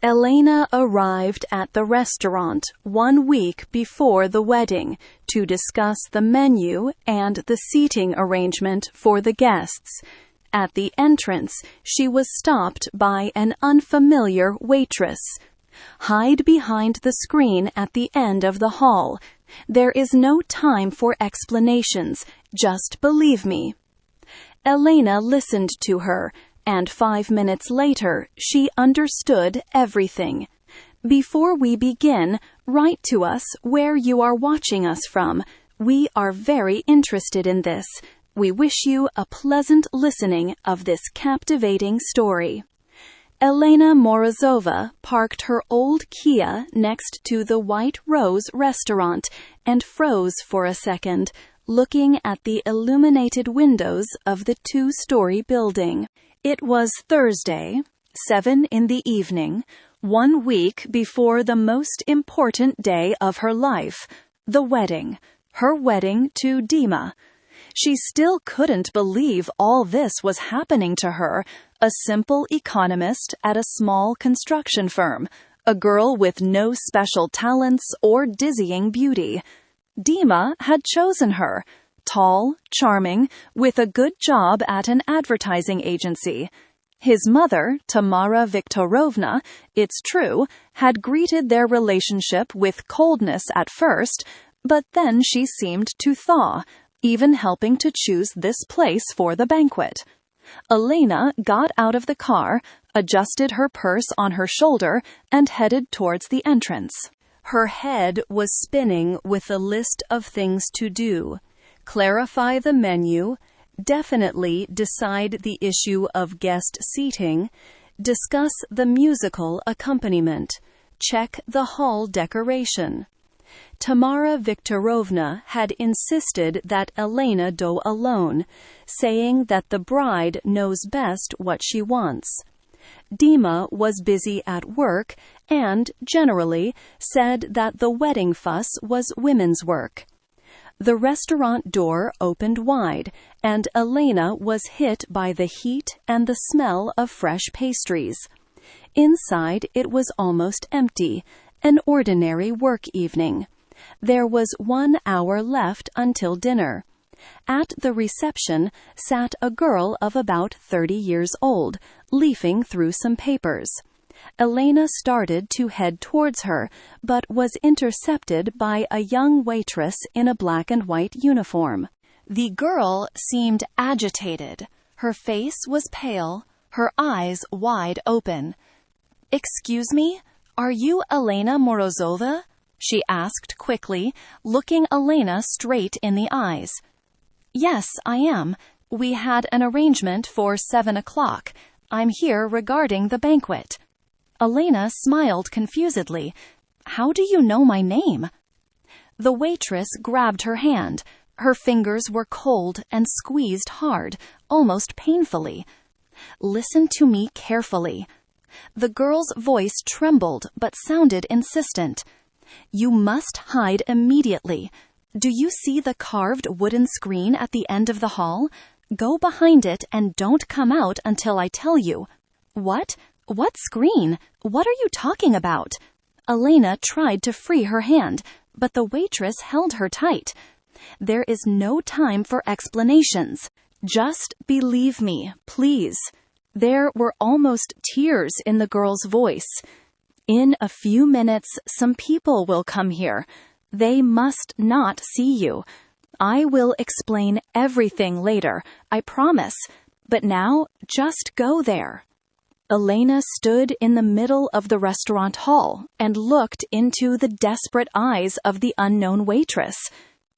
Elena arrived at the restaurant 1 week before the wedding to discuss the menu and the seating arrangement for the guests. At the entrance, she was stopped by an unfamiliar waitress. "Hide behind the screen at the end of the hall. There is no time for explanations. Just believe me." Elena listened to her, and 5 minutes later, she understood everything. "Before we begin, write to us where you are watching us from. We are very interested in this. We wish you a pleasant listening of this captivating story." Elena Morozova parked her old Kia next to the White Rose restaurant and froze for a second, looking at the illuminated windows of the 2-story building. It was Thursday, 7 in the evening, 1 week before the most important day of her life, the wedding, her wedding to Dima. She still couldn't believe all this was happening to her, a simple economist at a small construction firm, a girl with no special talents or dizzying beauty. Dima had chosen her, tall, charming, with a good job at an advertising agency. His mother, Tamara Viktorovna, it's true, had greeted their relationship with coldness at first, but then she seemed to thaw, even helping to choose this place for the banquet. Elena got out of the car, adjusted her purse on her shoulder, and headed towards the entrance. Her head was spinning with a list of things to do. Clarify the menu, definitely decide the issue of guest seating, discuss the musical accompaniment, check the hall decoration. Tamara Viktorovna had insisted that Elena go alone, saying that the bride knows best what she wants. Dima was busy at work and, generally, said that the wedding fuss was women's work. The restaurant door opened wide, and Elena was hit by the heat and the smell of fresh pastries. Inside, it was almost empty, an ordinary work evening. There was 1 hour left until dinner. At the reception sat a girl of about 30 years old, leafing through some papers. Elena started to head towards her, but was intercepted by a young waitress in a black and white uniform. The girl seemed agitated. Her face was pale, her eyes wide open. "Excuse me, are you Elena Morozova?" she asked quickly, looking Elena straight in the eyes. "Yes, I am. We had an arrangement for 7 o'clock. I'm here regarding the banquet." Elena smiled confusedly. "How do you know my name?" The waitress grabbed her hand. Her fingers were cold and squeezed hard, almost painfully. "Listen to me carefully." The girl's voice trembled but sounded insistent. "You must hide immediately. Do you see the carved wooden screen at the end of the hall? Go behind it and don't come out until I tell you." "What? What screen? What are you talking about?" Elena tried to free her hand, but the waitress held her tight. "There is no time for explanations. Just believe me, please." There were almost tears in the girl's voice. "In a few minutes, some people will come here. They must not see you. I will explain everything later, I promise. But now, just go there." Elena stood in the middle of the restaurant hall and looked into the desperate eyes of the unknown waitress.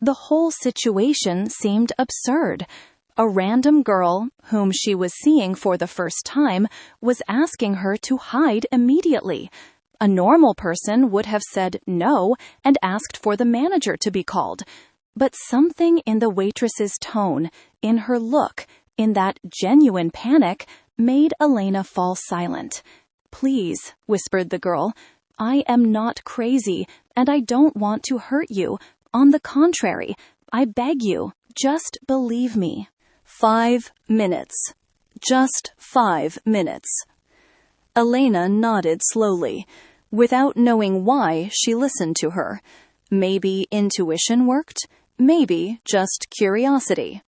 The whole situation seemed absurd. A random girl, whom she was seeing for the first time, was asking her to hide immediately. A normal person would have said no and asked for the manager to be called. But something in the waitress's tone, in her look, in that genuine panic, made Elena fall silent. "Please," whispered the girl, "I am not crazy, and I don't want to hurt you. On the contrary, I beg you, just believe me." 5 minutes. Just 5 minutes. Elena nodded slowly. Without knowing why, she listened to her. Maybe intuition worked, maybe just curiosity.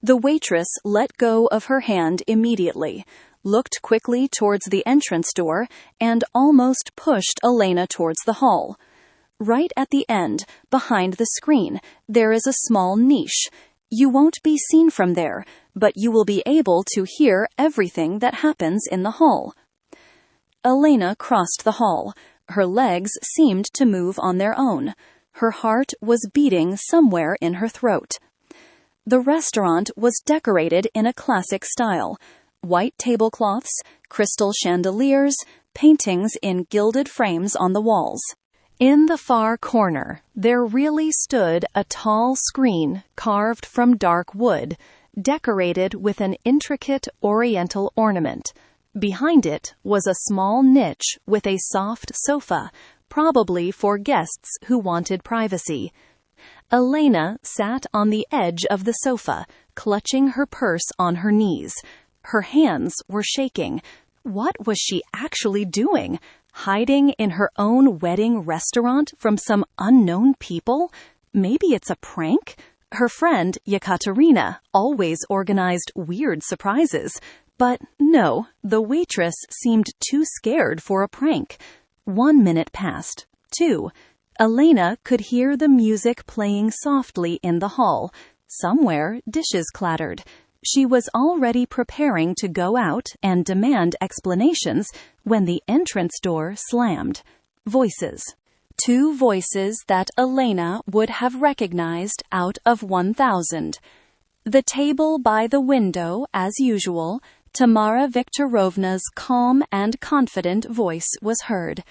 The waitress let go of her hand immediately, looked quickly towards the entrance door, and almost pushed Elena towards the hall. Right at the end, behind the screen, there is a small niche. You won't be seen from there, but you will be able to hear everything that happens in the hall. Elena crossed the hall. Her legs seemed to move on their own. Her heart was beating somewhere in her throat. The restaurant was decorated in a classic style. White tablecloths, crystal chandeliers, paintings in gilded frames on the walls. In the far corner, there really stood a tall screen carved from dark wood, decorated with an intricate oriental ornament. Behind it was a small niche with a soft sofa, probably for guests who wanted privacy. Elena sat on the edge of the sofa, clutching her purse on her knees. Her hands were shaking. What was she actually doing? Hiding in her own wedding restaurant from some unknown people? Maybe it's a prank? Her friend, Yekaterina, always organized weird surprises. But no, the waitress seemed too scared for a prank. 1 minute passed. 2. Elena could hear the music playing softly in the hall. Somewhere, dishes clattered. She was already preparing to go out and demand explanations when the entrance door slammed. Voices. 2 voices that Elena would have recognized out of 1,000. The table by the window, as usual, Tamara Viktorovna's calm and confident voice was heard.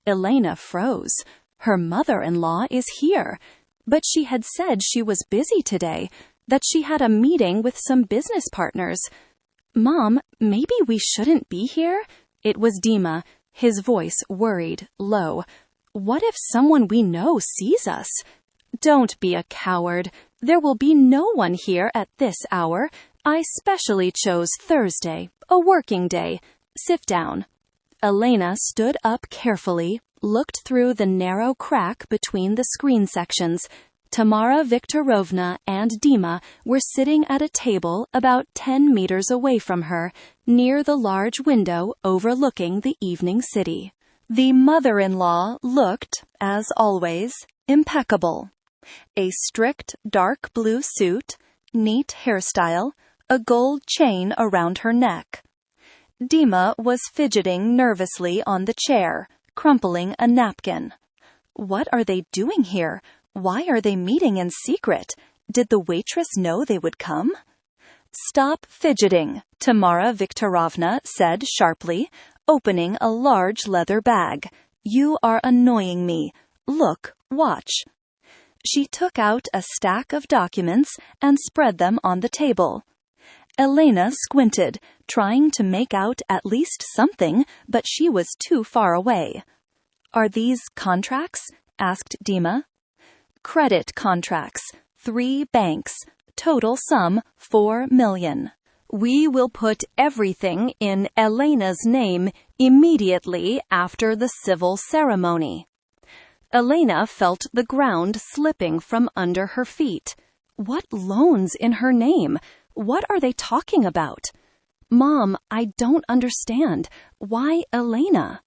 Elena froze. Her mother-in-law is here. But she had said she was busy today, that she had a meeting with some business partners. Mom, maybe we shouldn't be here? It was Dima, his voice worried, low. What if someone we know sees us? Don't be a coward. There will be no one here at this hour. I specially chose Thursday, a working day. Sit down. Elena stood up carefully, looked through the narrow crack between the screen sections. Tamara Viktorovna and Dima were sitting at a table about 10 meters away from her, near the large window overlooking the evening city. The mother-in-law looked, as always, impeccable. A strict dark blue suit, neat hairstyle, a gold chain around her neck. Dima was fidgeting nervously on the chair, crumpling a napkin. What are they doing here? Why are they meeting in secret? Did the waitress know they would come? Stop fidgeting, Tamara Viktorovna said sharply, opening a large leather bag. You are annoying me. Look, watch. She took out a stack of documents and spread them on the table. Elena squinted, trying to make out at least something, but she was too far away. Are these contracts? Asked Dima. Credit contracts, 3 banks, total sum 4 million. We will put everything in Elena's name immediately after the civil ceremony. Elena felt the ground slipping from under her feet. What loans in her name? What are they talking about? Mom, I don't understand. Why Elena?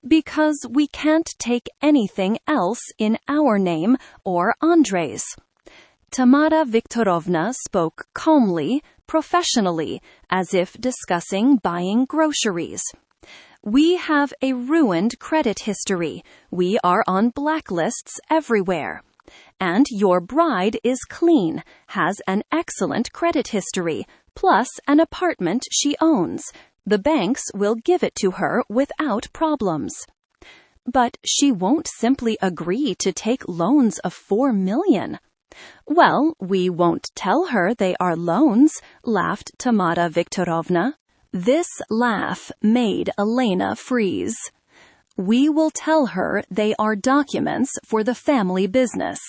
Because we can't take anything else in our name or Andrei's. Tamara Viktorovna spoke calmly, professionally, as if discussing buying groceries. We have a ruined credit history. We are on blacklists everywhere. And your bride is clean, has an excellent credit history, plus an apartment she owns. The banks will give it to her without problems. But she won't simply agree to take loans of 4 million. Well, we won't tell her they are loans, laughed Tamara Viktorovna. This laugh made Elena freeze. We will tell her they are documents for the family business,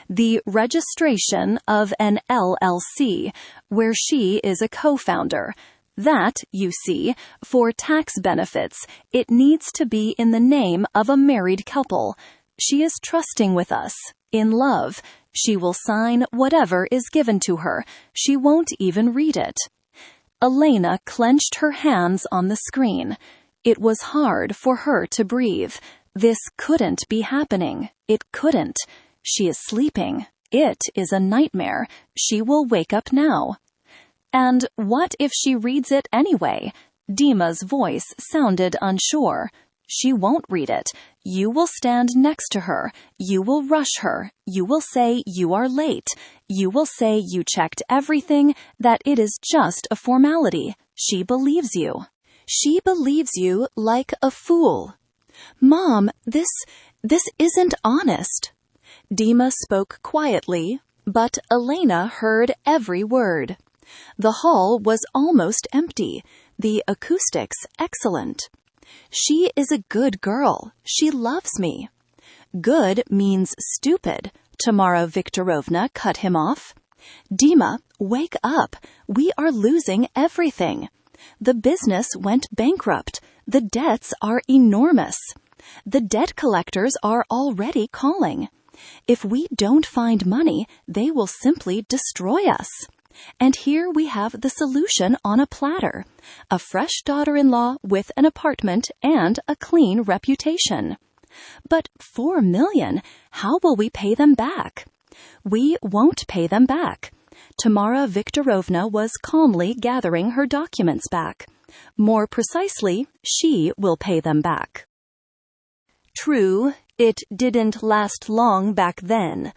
the registration of an LLC, where she is a co-founder. That, you see, for tax benefits, it needs to be in the name of a married couple. She is trusting with us, in love. She will sign whatever is given to her. She won't even read it. Elena clenched her hands on the screen. It was hard for her to breathe. This couldn't be happening. It couldn't. She is sleeping. It is a nightmare. She will wake up now. And what if she reads it anyway? Dima's voice sounded unsure. She won't read it. You will stand next to her. You will rush her. You will say you are late. You will say you checked everything, that it is just a formality. She believes you. She believes you like a fool. Mom, this isn't honest. Dima spoke quietly, but Elena heard every word. The hall was almost empty, the acoustics excellent. She is a good girl. She loves me. Good means stupid. Tamara Viktorovna cut him off. Dima, wake up. We are losing everything. The business went bankrupt. The debts are enormous. The debt collectors are already calling. If we don't find money, they will simply destroy us. And here we have the solution on a platter. A fresh daughter-in-law with an apartment and a clean reputation. But 4 million, how will we pay them back? We won't pay them back. Tamara Viktorovna was calmly gathering her documents back. More precisely, she will pay them back. True, it didn't last long back then.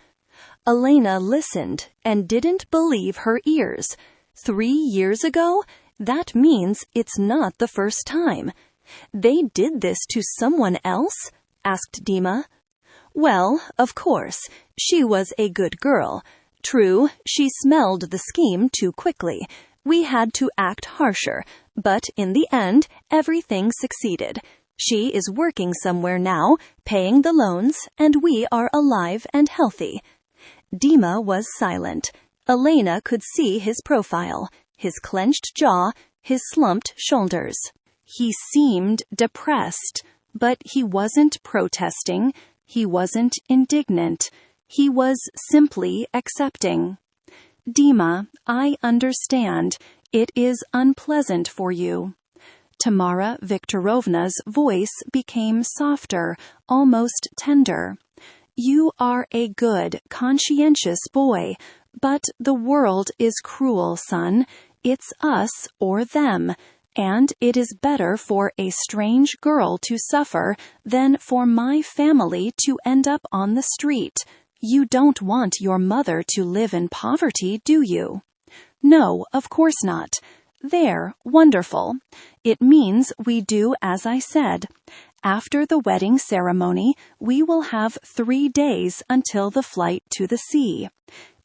Elena listened and didn't believe her ears. 3 years ago? That means it's not the first time. They did this to someone else? Asked Dima. Well, of course, she was a good girl. True, she smelled the scheme too quickly. We had to act harsher, but in the end, everything succeeded. She is working somewhere now, paying the loans, and we are alive and healthy. Dima was silent. Elena could see his profile, his clenched jaw, his slumped shoulders. He seemed depressed, but he wasn't protesting. He wasn't indignant. He was simply accepting. Dima, I understand. It is unpleasant for you. Tamara Viktorovna's voice became softer, almost tender. You are a good, conscientious boy, but the world is cruel, son. It's us or them, and it is better for a strange girl to suffer than for my family to end up on the street. You don't want your mother to live in poverty, do you? No, of course not. There, wonderful. It means we do as I said. After the wedding ceremony, we will have 3 days until the flight to the sea.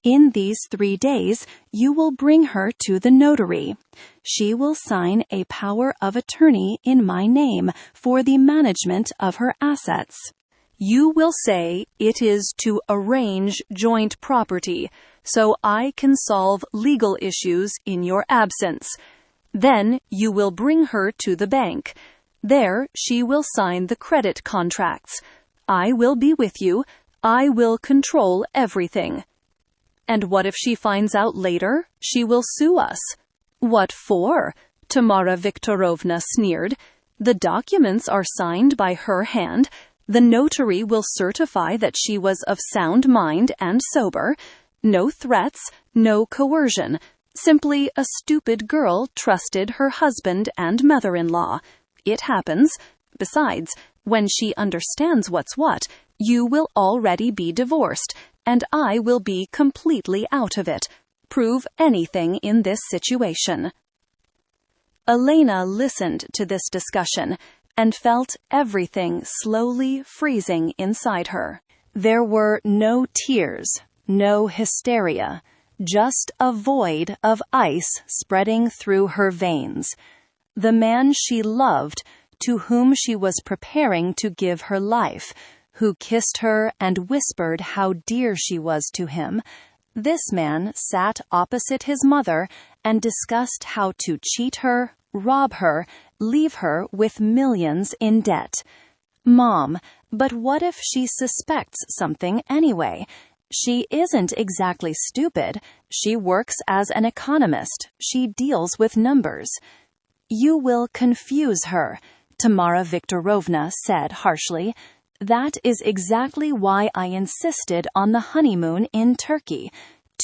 In these 3 days, you will bring her to the notary. She will sign a power of attorney in my name for the management of her assets. You will say it is to arrange joint property, so I can solve legal issues in your absence. Then you will bring her to the bank. There she will sign the credit contracts. I will be with you. I will control everything. And what if she finds out later? She will sue us. What for? Tamara Viktorovna sneered. The documents are signed by her hand. The notary will certify that she was of sound mind and sober. No threats, no coercion. Simply a stupid girl trusted her husband and mother-in-law. It happens. Besides, when she understands what's what, you will already be divorced, and I will be completely out of it. Prove anything in this situation. Elena listened to this discussion and felt everything slowly freezing inside her. There were no tears, no hysteria, just a void of ice spreading through her veins. The man she loved, to whom she was preparing to give her life, who kissed her and whispered how dear she was to him, this man sat opposite his mother and discussed how to cheat her, rob her, leave her with millions in debt. Mom, but what if she suspects something anyway? She isn't exactly stupid. She works as an economist. She deals with numbers. You will confuse her, Tamara Viktorovna said harshly. That is exactly why I insisted on the honeymoon in Turkey.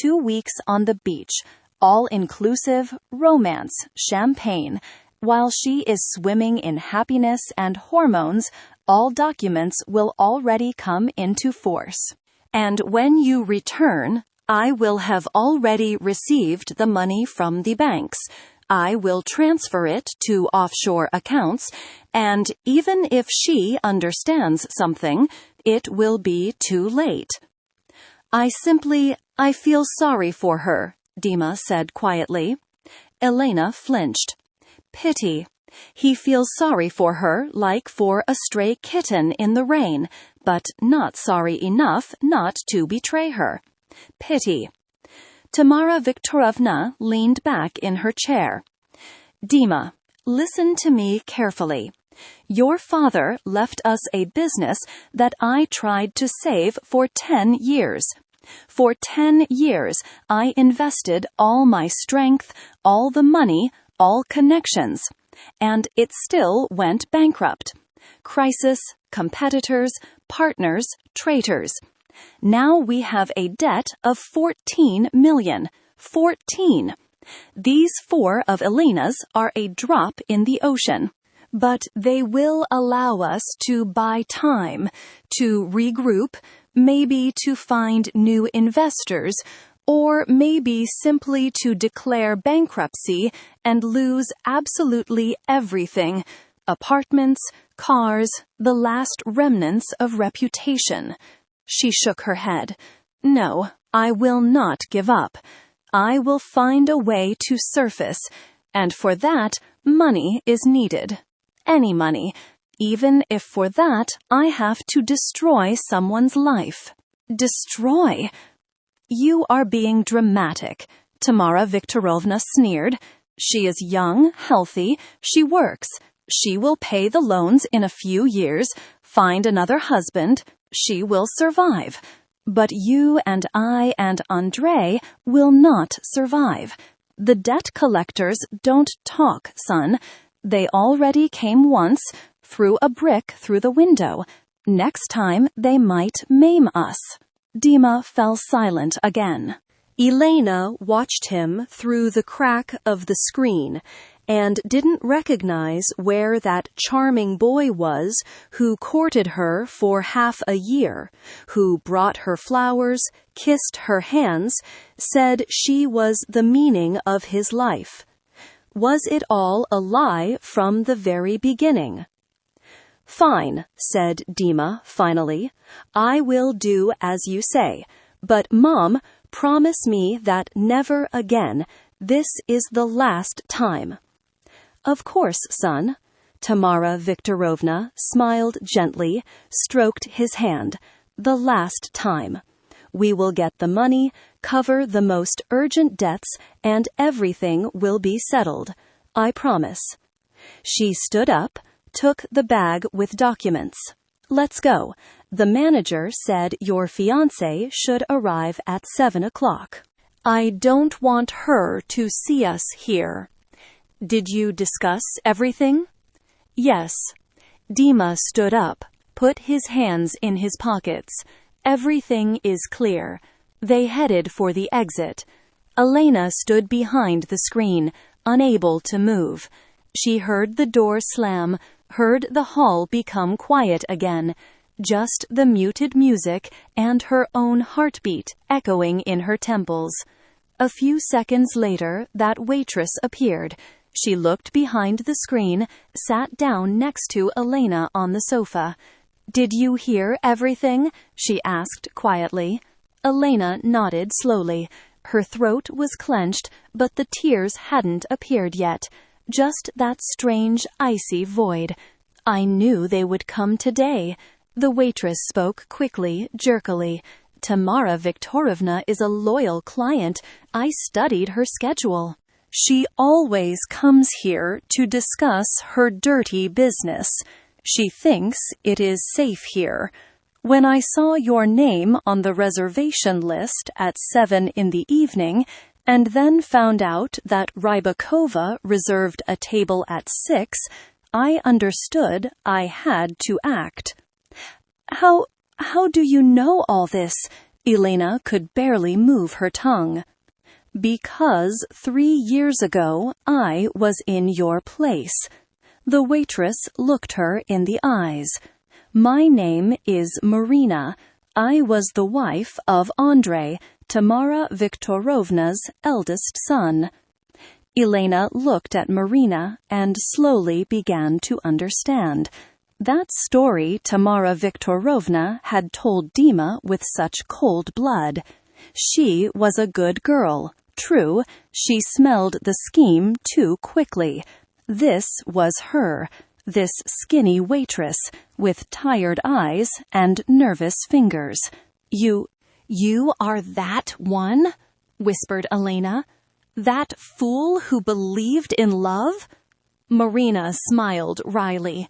2 weeks on the beach, all-inclusive, romance, champagne. While she is swimming in happiness and hormones, all documents will already come into force. And when you return, I will have already received the money from the banks. I will transfer it to offshore accounts, and even if she understands something, it will be too late. I feel sorry for her, Dima said quietly. Elena flinched. Pity. He feels sorry for her like for a stray kitten in the rain, but not sorry enough not to betray her. Pity. Tamara Viktorovna leaned back in her chair. Dima, listen to me carefully. Your father left us a business that I tried to save for 10 years. For 10 years, I invested all my strength, all the money, all connections, and it still went bankrupt. Crisis, competitors, partners, traitors. Now we have a debt of 14 million. 14. These 4 of Elena's are a drop in the ocean. But they will allow us to buy time, to regroup, maybe to find new investors, or maybe simply to declare bankruptcy and lose absolutely everything. Apartments, cars, the last remnants of reputation. She shook her head. No, I will not give up. I will find a way to surface, and for that, money is needed. Any money, even if for that I have to destroy someone's life. Destroy? You are being dramatic, Tamara Viktorovna sneered. She is young, healthy, she works. She will pay the loans in a few years, find another husband, she will survive. But you and I and Andrei will not survive. The debt collectors don't talk, son. They already came once, threw a brick through the window. Next time they might maim us. Dima fell silent again. Elena watched him through the crack of the screen and didn't recognize where that charming boy was who courted her for half a year, who brought her flowers, kissed her hands, said she was the meaning of his life. Was it all a lie from the very beginning? Fine, said Dima finally. I will do as you say. But, Mom, promise me that never again. This is the last time. Of course, son. Tamara Viktorovna smiled gently, stroked his hand. The last time. We will get the money, cover the most urgent debts, and everything will be settled. I promise. She stood up, took the bag with documents. Let's go. The manager said your fiancé should arrive at 7 o'clock. I don't want her to see us here. Did you discuss everything? Yes. Dima stood up, put his hands in his pockets. Everything is clear. They headed for the exit. Elena stood behind the screen, unable to move. She heard the door slam, heard the hall become quiet again, just the muted music and her own heartbeat echoing in her temples. A few seconds later, that waitress appeared. She looked behind the screen, sat down next to Elena on the sofa. Did you hear everything? She asked quietly. Elena nodded slowly. Her throat was clenched, but the tears hadn't appeared yet. Just that strange, icy void. I knew they would come today. The waitress spoke quickly, jerkily. Tamara Viktorovna is a loyal client. I studied her schedule. She always comes here to discuss her dirty business. She thinks it is safe here. When I saw your name on the reservation list at 7 in the evening, and then found out that Rybakova reserved a table at 6, I understood I had to act. How do you know all this? Elena could barely move her tongue. Because 3 years ago I was in your place. The waitress looked her in the eyes. My name is Marina. I was the wife of Andrei, Tamara Viktorovna's eldest son. Elena looked at Marina and slowly began to understand. That story Tamara Viktorovna had told Dima with such cold blood. She was a good girl. True, she smelled the scheme too quickly. This was her, this skinny waitress, with tired eyes and nervous fingers. You are that one? Whispered Elena. That fool who believed in love? Marina smiled wryly.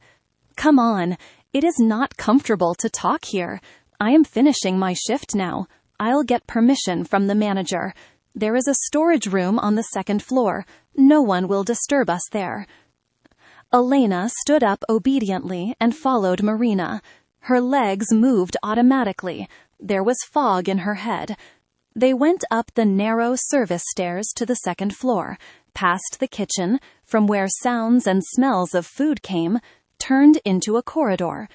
Come on, it is not comfortable to talk here. I am finishing my shift now. I'll get permission from the manager. There is a storage room on the 2nd floor. No one will disturb us there. Elena stood up obediently and followed Marina. Her legs moved automatically. There was fog in her head. They went up the narrow service stairs to the 2nd floor, past the kitchen, from where sounds and smells of food came, turned into a corridor.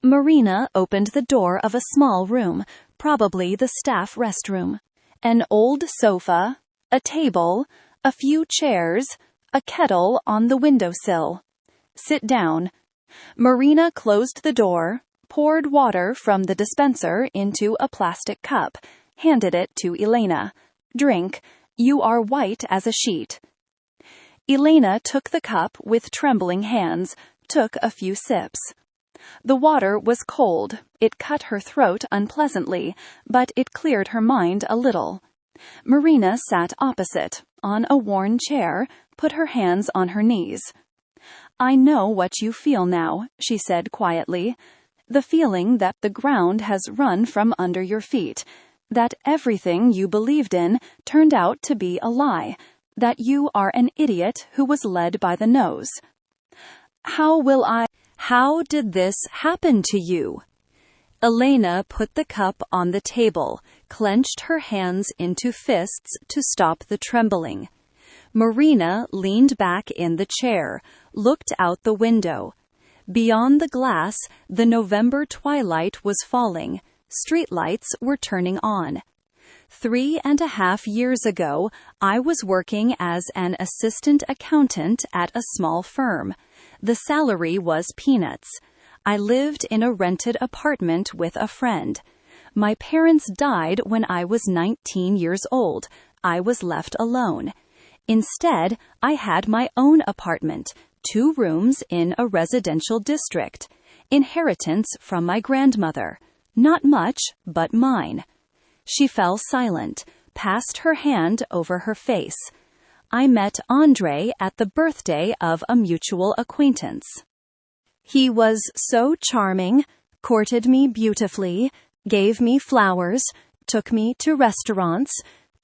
Marina opened the door of a small room, probably the staff restroom. An old sofa, a table, a few chairs, a kettle on the windowsill. Sit down. Marina closed the door, poured water from the dispenser into a plastic cup, handed it to Elena. Drink. You are white as a sheet. Elena took the cup with trembling hands, took a few sips. The water was cold. It cut her throat unpleasantly, but it cleared her mind a little. Marina sat opposite, on a worn chair, put her hands on her knees. I know what you feel now, she said quietly. The feeling that the ground has run from under your feet, that everything you believed in turned out to be a lie, that you are an idiot who was led by the nose. How did this happen to you? Elena put the cup on the table, clenched her hands into fists to stop the trembling. Marina leaned back in the chair, looked out the window. Beyond the glass, the November twilight was falling. Streetlights were turning on. 3.5 years ago, I was working as an assistant accountant at a small firm. The salary was peanuts. I lived in a rented apartment with a friend. My parents died when I was 19 years old. I was left alone. Instead, I had my own apartment, 2 rooms in a residential district. Inheritance from my grandmother. Not much, but mine. She fell silent, passed her hand over her face. I met Andrei at the birthday of a mutual acquaintance. He was so charming, courted me beautifully, gave me flowers, took me to restaurants,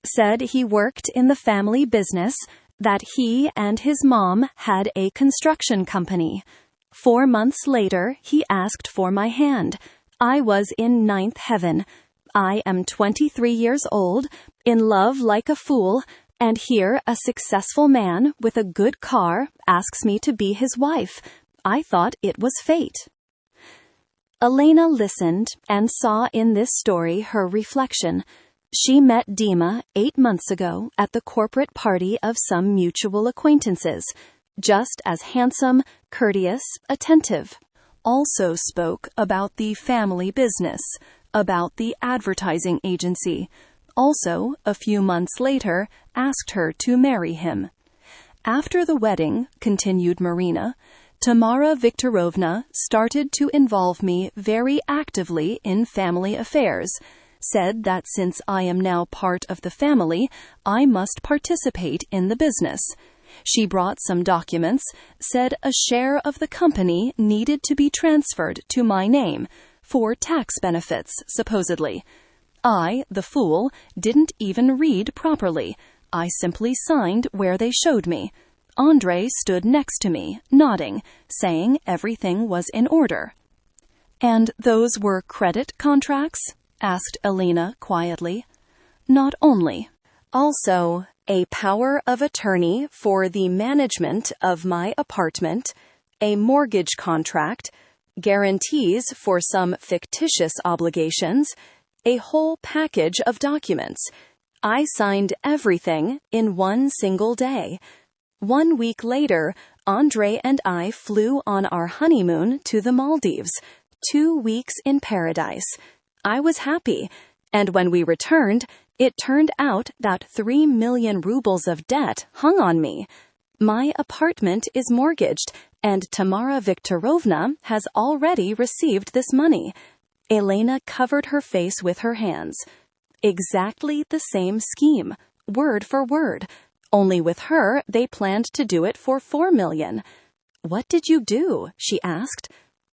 said he worked in the family business, that he and his mom had a construction company. 4 months later, he asked for my hand. I was in 9th heaven. I am 23 years old, in love like a fool, and here a successful man with a good car asks me to be his wife. I thought it was fate. Elena listened and saw in this story her reflection. She met Dima 8 months ago at the corporate party of some mutual acquaintances, just as handsome, courteous, attentive. Also spoke about the family business, about the advertising agency. Also, a few months later, asked her to marry him. After the wedding, continued Marina, Tamara Viktorovna started to involve me very actively in family affairs, said that since I am now part of the family, I must participate in the business. She brought some documents, said a share of the company needed to be transferred to my name, for tax benefits, supposedly. I, the fool, didn't even read properly. I simply signed where they showed me. Andre stood next to me, nodding, saying everything was in order. "And those were credit contracts?" asked Elena quietly. "Not only. Also, a power of attorney for the management of my apartment, a mortgage contract, guarantees for some fictitious obligations, a whole package of documents. I signed everything in one single day. 1 week later, Andre and I flew on our honeymoon to the Maldives. 2 weeks in paradise. I was happy, and when we returned, it turned out that 3 million rubles of debt hung on me. My apartment is mortgaged, and Tamara Viktorovna has already received this money." Elena covered her face with her hands. Exactly the same scheme, word for word. Only with her, they planned to do it for 4 million. "What did you do?" she asked.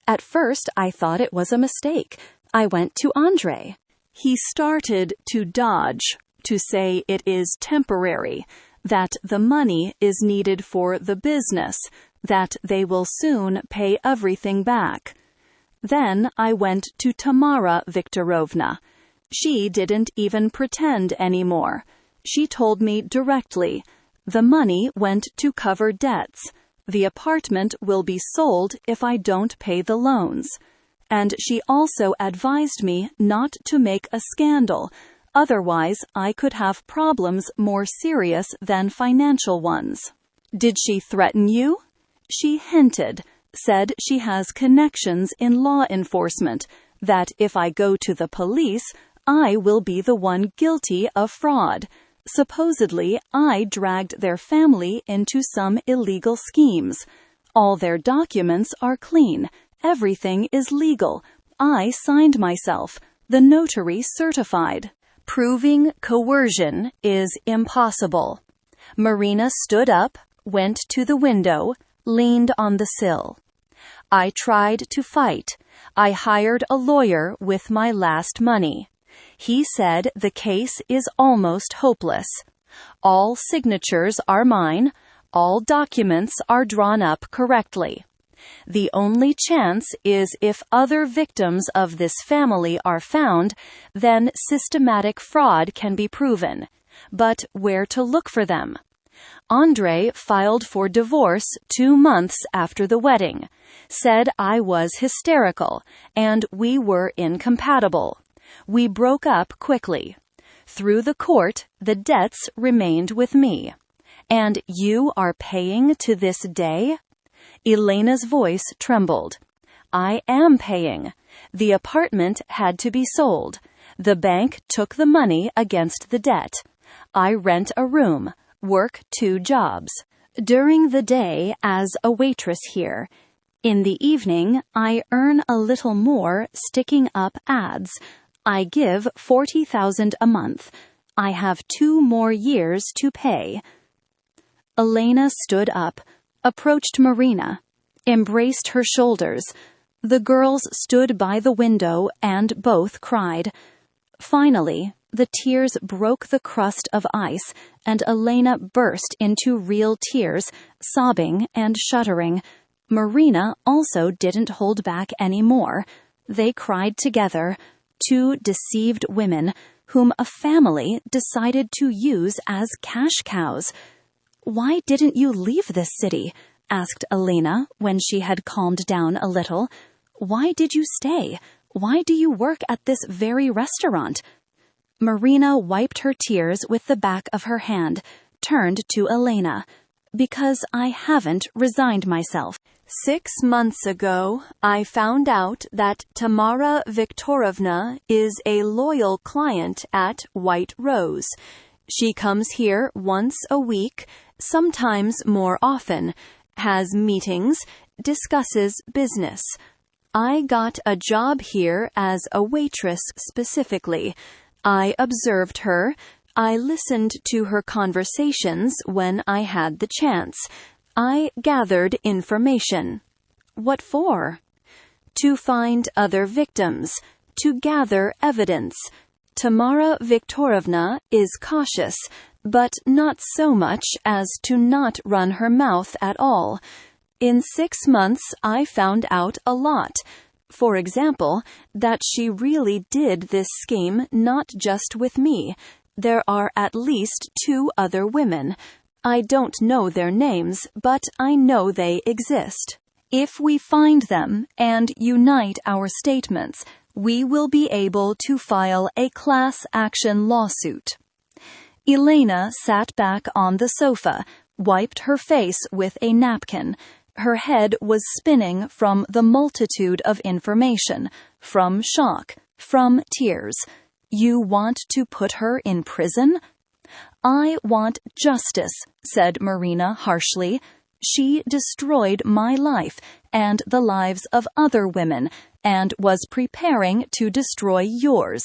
"At first, I thought it was a mistake. I went to Andre. He started to dodge, to say it is temporary, that the money is needed for the business, that they will soon pay everything back. Then I went to Tamara Viktorovna. She didn't even pretend anymore. She told me directly, the money went to cover debts. The apartment will be sold if I don't pay the loans. And she also advised me not to make a scandal, otherwise I could have problems more serious than financial ones." "Did she threaten you?" "She hinted, said she has connections in law enforcement, that if I go to the police, I will be the one guilty of fraud. Supposedly, I dragged their family into some illegal schemes. All their documents are clean. Everything is legal. I signed myself. The notary certified. Proving coercion is impossible." Marina stood up, went to the window, leaned on the sill. "I tried to fight. I hired a lawyer with my last money. He said the case is almost hopeless. All signatures are mine. All documents are drawn up correctly. The only chance is if other victims of this family are found, then systematic fraud can be proven. But where to look for them? Andre filed for divorce 2 months after the wedding, said I was hysterical, and we were incompatible. We broke up quickly. Through the court, the debts remained with me. And you are paying to this day?" Elena's voice trembled. "I am paying. The apartment had to be sold. The bank took the money against the debt. I rent a room, work 2 jobs. During the day as a waitress here. In the evening, I earn a little more sticking up ads. I give 40,000 a month. I have 2 more years to pay." Elena stood up, approached Marina, embraced her shoulders. The girls stood by the window and both cried. Finally, the tears broke the crust of ice, and Elena burst into real tears, sobbing and shuddering. Marina also didn't hold back any more. They cried together, 2 deceived women whom a family decided to use as cash cows. "Why didn't you leave this city?" asked Elena when she had calmed down a little. "Why did you stay? Why do you work at this very restaurant?" Marina wiped her tears with the back of her hand, turned to Elena. "Because I haven't resigned myself. 6 months ago, I found out that Tamara Viktorovna is a loyal client at White Rose. She comes here once a week, sometimes more often, has meetings, discusses business. I got a job here as a waitress specifically. I observed her. I listened to her conversations when I had the chance. I gathered information. What for? To find other victims, to gather evidence. Tamara Viktorovna is cautious, but not so much as to not run her mouth at all. In 6 months, I found out a lot. For example, that she really did this scheme not just with me. There are at least 2 other women. I don't know their names, but I know they exist. If we find them and unite our statements, we will be able to file a class action lawsuit. Elena sat back on the sofa, wiped her face with a napkin. Her head was spinning from the multitude of information, from shock, from tears. You want to put her in prison? I want justice, said Marina harshly. She destroyed my life and the lives of other women and was preparing to destroy yours.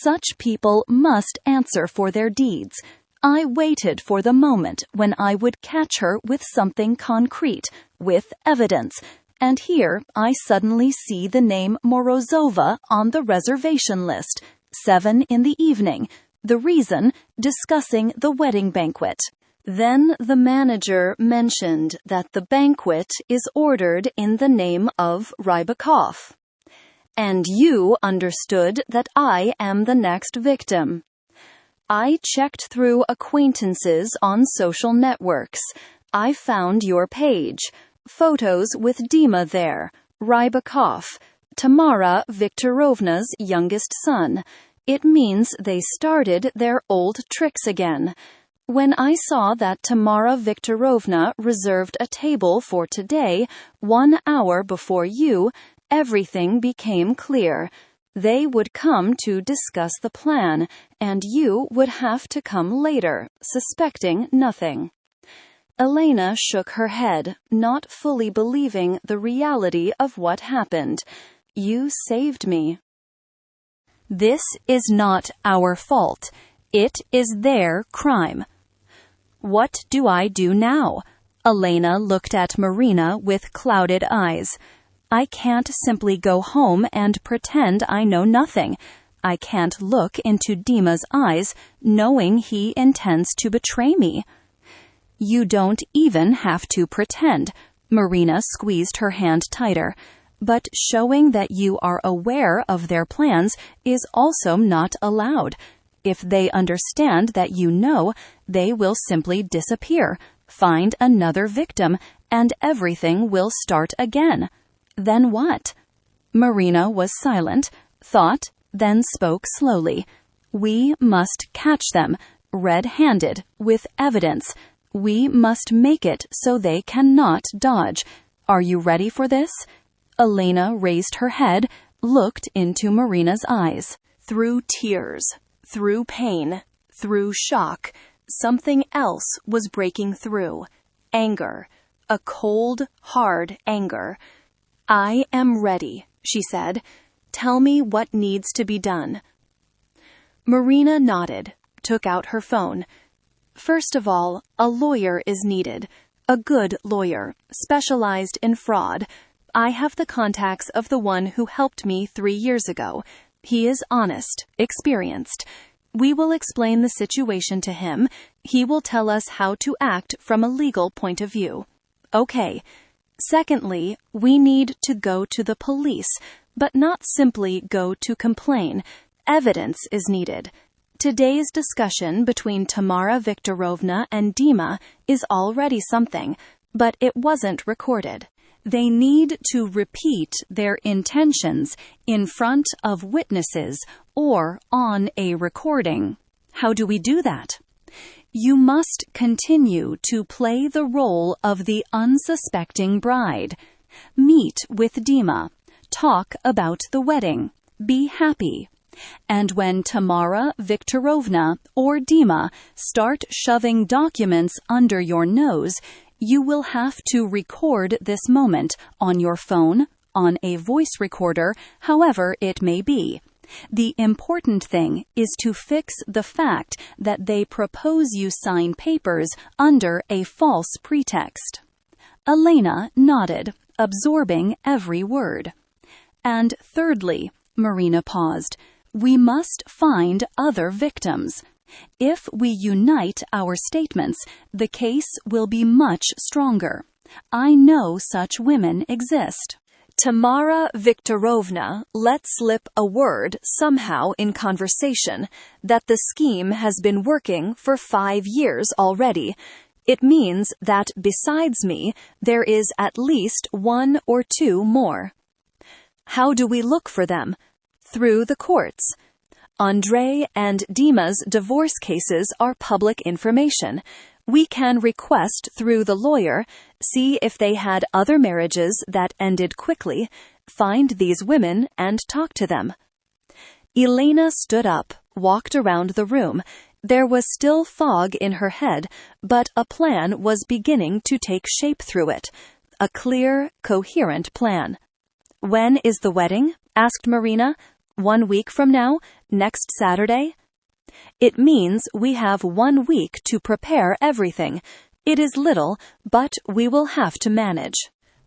Such people must answer for their deeds. I waited for the moment when I would catch her with something concrete, with evidence, and here I suddenly see the name Morozova on the reservation list, 7 in the evening. The reason, discussing the wedding banquet. Then the manager mentioned that the banquet is ordered in the name of Rybakov. And you understood that I am the next victim. I checked through acquaintances on social networks. I found your page. Photos with Dima there. Rybakov, Tamara Viktorovna's youngest son. It means they started their old tricks again. When I saw that Tamara Viktorovna reserved a table for today, 1 hour before you, everything became clear. They would come to discuss the plan, and you would have to come later, suspecting nothing. Elena shook her head, not fully believing the reality of what happened. You saved me. This is not our fault. It is their crime. What do I do now? Elena looked at Marina with clouded eyes. I can't simply go home and pretend I know nothing. I can't look into Dima's eyes knowing he intends to betray me. You don't even have to pretend. Marina squeezed her hand tighter. But showing that you are aware of their plans is also not allowed. If they understand that you know, they will simply disappear, find another victim, and everything will start again. Then what? Marina was silent, thought, then spoke slowly. We must catch them, red-handed, with evidence. We must make it so they cannot dodge. Are you ready for this? Elena raised her head, looked into Marina's eyes. Through tears, through pain, through shock, something else was breaking through. Anger. A cold, hard anger. I am ready, she said. Tell me what needs to be done. Marina nodded, took out her phone. First of all, a lawyer is needed. A good lawyer, specialized in fraud. I have the contacts of the one who helped me 3 years ago. He is honest, experienced. We will explain the situation to him. He will tell us how to act from a legal point of view. Okay. Secondly, we need to go to the police, but not simply go to complain. Evidence is needed. Today's discussion between Tamara Viktorovna and Dima is already something, but it wasn't recorded. They need to repeat their intentions in front of witnesses or on a recording. How do we do that? You must continue to play the role of the unsuspecting bride. Meet with Dima. Talk about the wedding. Be happy. And when Tamara Viktorovna or Dima start shoving documents under your nose, you will have to record this moment on your phone, on a voice recorder, however it may be. The important thing is to fix the fact that they propose you sign papers under a false pretext. Elena nodded, absorbing every word. And thirdly, Marina paused, we must find other victims. If we unite our statements, the case will be much stronger. I know such women exist. Tamara Viktorovna let slip a word somehow in conversation that the scheme has been working for 5 years already. It means that besides me, there is at least 1 or 2 more. How do we look for them? Through the courts. Andrei and Dima's divorce cases are public information. We can request through the lawyer, see if they had other marriages that ended quickly, find these women and talk to them. Elena stood up, walked around the room. There was still fog in her head, but a plan was beginning to take shape through it. A clear, coherent plan. When is the wedding? Asked Marina. 1 week from now? Next Saturday? It means we have 1 week to prepare everything. It is little, but we will have to manage.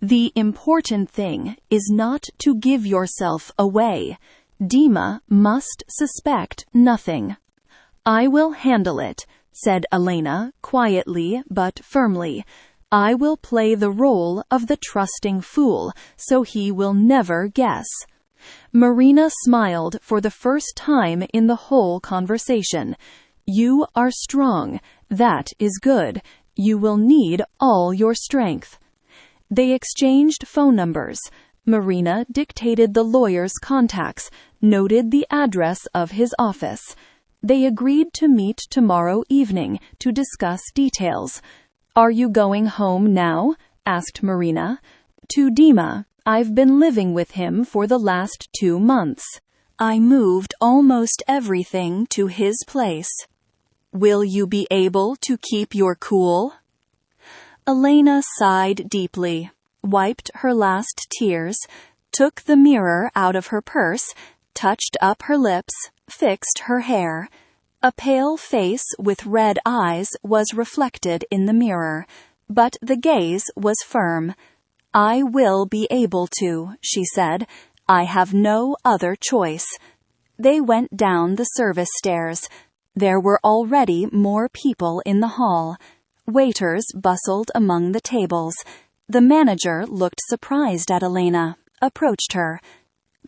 The important thing is not to give yourself away. Dima must suspect nothing. I will handle it, said Elena, quietly but firmly. I will play the role of the trusting fool, so he will never guess. Marina smiled for the first time in the whole conversation. You are strong. That is good. You will need all your strength. They exchanged phone numbers. Marina dictated the lawyer's contacts, noted the address of his office. They agreed to meet tomorrow evening to discuss details. Are you going home now? Asked Marina. To Dima. I've been living with him for the last 2 months. I moved almost everything to his place. Will you be able to keep your cool? Elena sighed deeply, wiped her last tears, took the mirror out of her purse, touched up her lips, fixed her hair. A pale face with red eyes was reflected in the mirror, but the gaze was firm. I will be able to, she said. I have no other choice. They went down the service stairs. There were already more people in the hall. Waiters bustled among the tables. The manager looked surprised at Elena, approached her.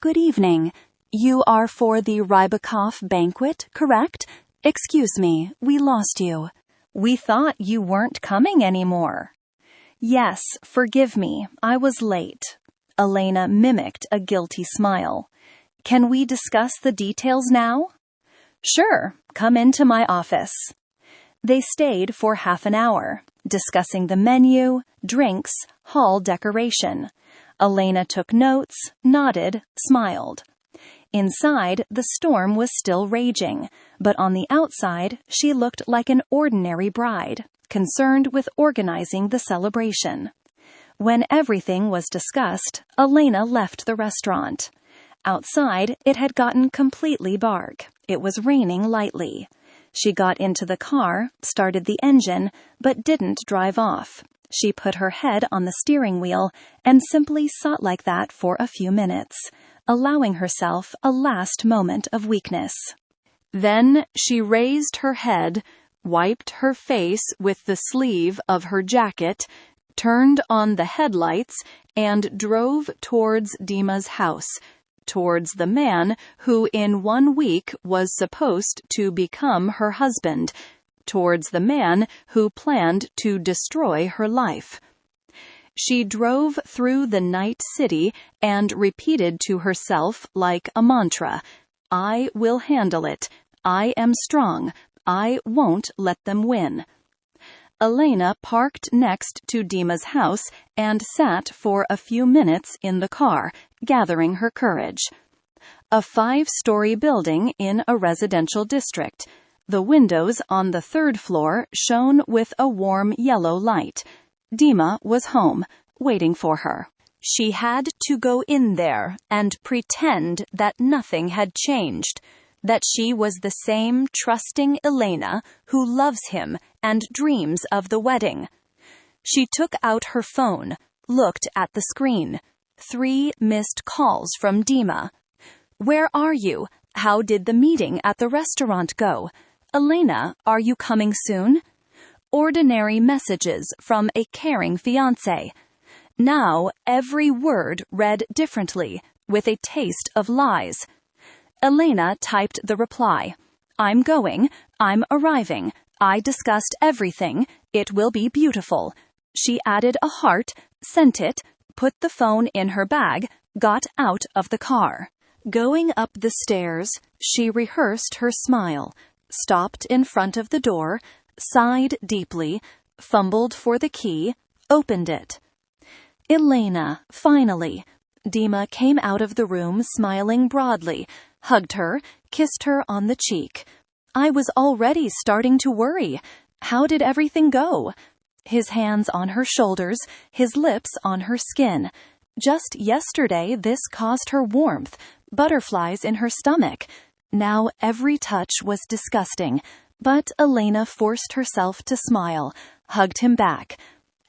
Good evening. You are for the Rybakov banquet, correct? Excuse me, we lost you. We thought you weren't coming anymore. Yes, forgive me, I was late. Elena mimicked a guilty smile. Can we discuss the details now? Sure, come into my office. They stayed for half an hour, discussing the menu, drinks, hall decoration. Elena took notes, nodded, smiled. Inside, the storm was still raging, but on the outside, she looked like an ordinary bride, concerned with organizing the celebration. When everything was discussed, Elena left the restaurant. Outside, it had gotten completely dark. It was raining lightly. She got into the car, started the engine, but didn't drive off. She put her head on the steering wheel and simply sat like that for a few minutes, allowing herself a last moment of weakness. Then she raised her head, wiped her face with the sleeve of her jacket, turned on the headlights, and drove towards Dima's house, towards the man who in 1 week was supposed to become her husband, towards the man who planned to destroy her life. She drove through the night city and repeated to herself like a mantra, I will handle it. I am strong. I won't let them win. Elena parked next to Dima's house and sat for a few minutes in the car, gathering her courage. A 5-story building in a residential district. The windows on the 3rd floor shone with a warm yellow light. Dima was home, waiting for her. She had to go in there and pretend that nothing had changed, that she was the same trusting Elena who loves him and dreams of the wedding. She took out her phone, looked at the screen. 3 missed calls from Dima. "Where are you? How did the meeting at the restaurant go? Elena, are you coming soon?" Ordinary messages from a caring fiancé. Now every word read differently, with a taste of lies. Elena typed the reply. "I'm going. I'm arriving. I discussed everything. It will be beautiful." She added a heart, sent it, put the phone in her bag, got out of the car. Going up the stairs, she rehearsed her smile, stopped in front of the door, sighed deeply, fumbled for the key, opened it. Elena, finally. Dima came out of the room smiling broadly, hugged her, kissed her on the cheek. I was already starting to worry. How did everything go? His hands on her shoulders, his lips on her skin. Just yesterday this caused her warmth, butterflies in her stomach. Now every touch was disgusting, but Elena forced herself to smile, hugged him back.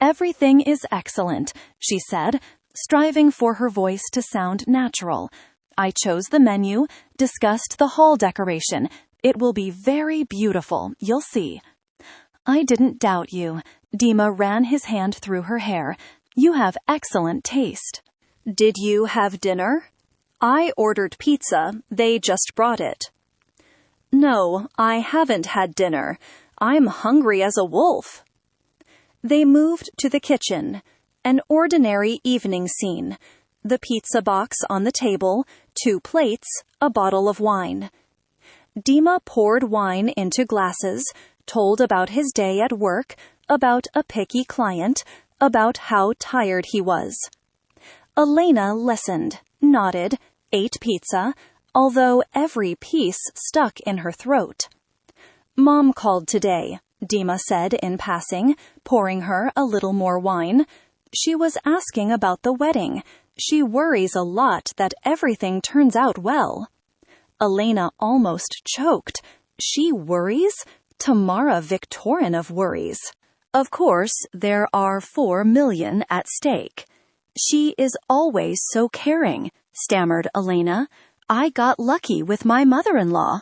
"Everything is excellent," she said, striving for her voice to sound natural. "I chose the menu, discussed the hall decoration. It will be very beautiful, you'll see." "I didn't doubt you." Dima ran his hand through her hair. "You have excellent taste." "Did you have dinner?" "I ordered pizza. They just brought it." "No, I haven't had dinner. I'm hungry as a wolf." They moved to the kitchen. An ordinary evening scene. The pizza box on the table, 2 plates, a bottle of wine. Dima poured wine into glasses, told about his day at work, about a picky client, about how tired he was. Elena listened, nodded, ate pizza, although every piece stuck in her throat. "Mom called today," Dima said in passing, pouring her a little more wine. "She was asking about the wedding. She worries a lot that everything turns out well." Elena almost choked. She worries? Tamara Victorin of worries. Of course, there are 4 million at stake. "She is always so caring," stammered Elena. "I got lucky with my mother-in-law."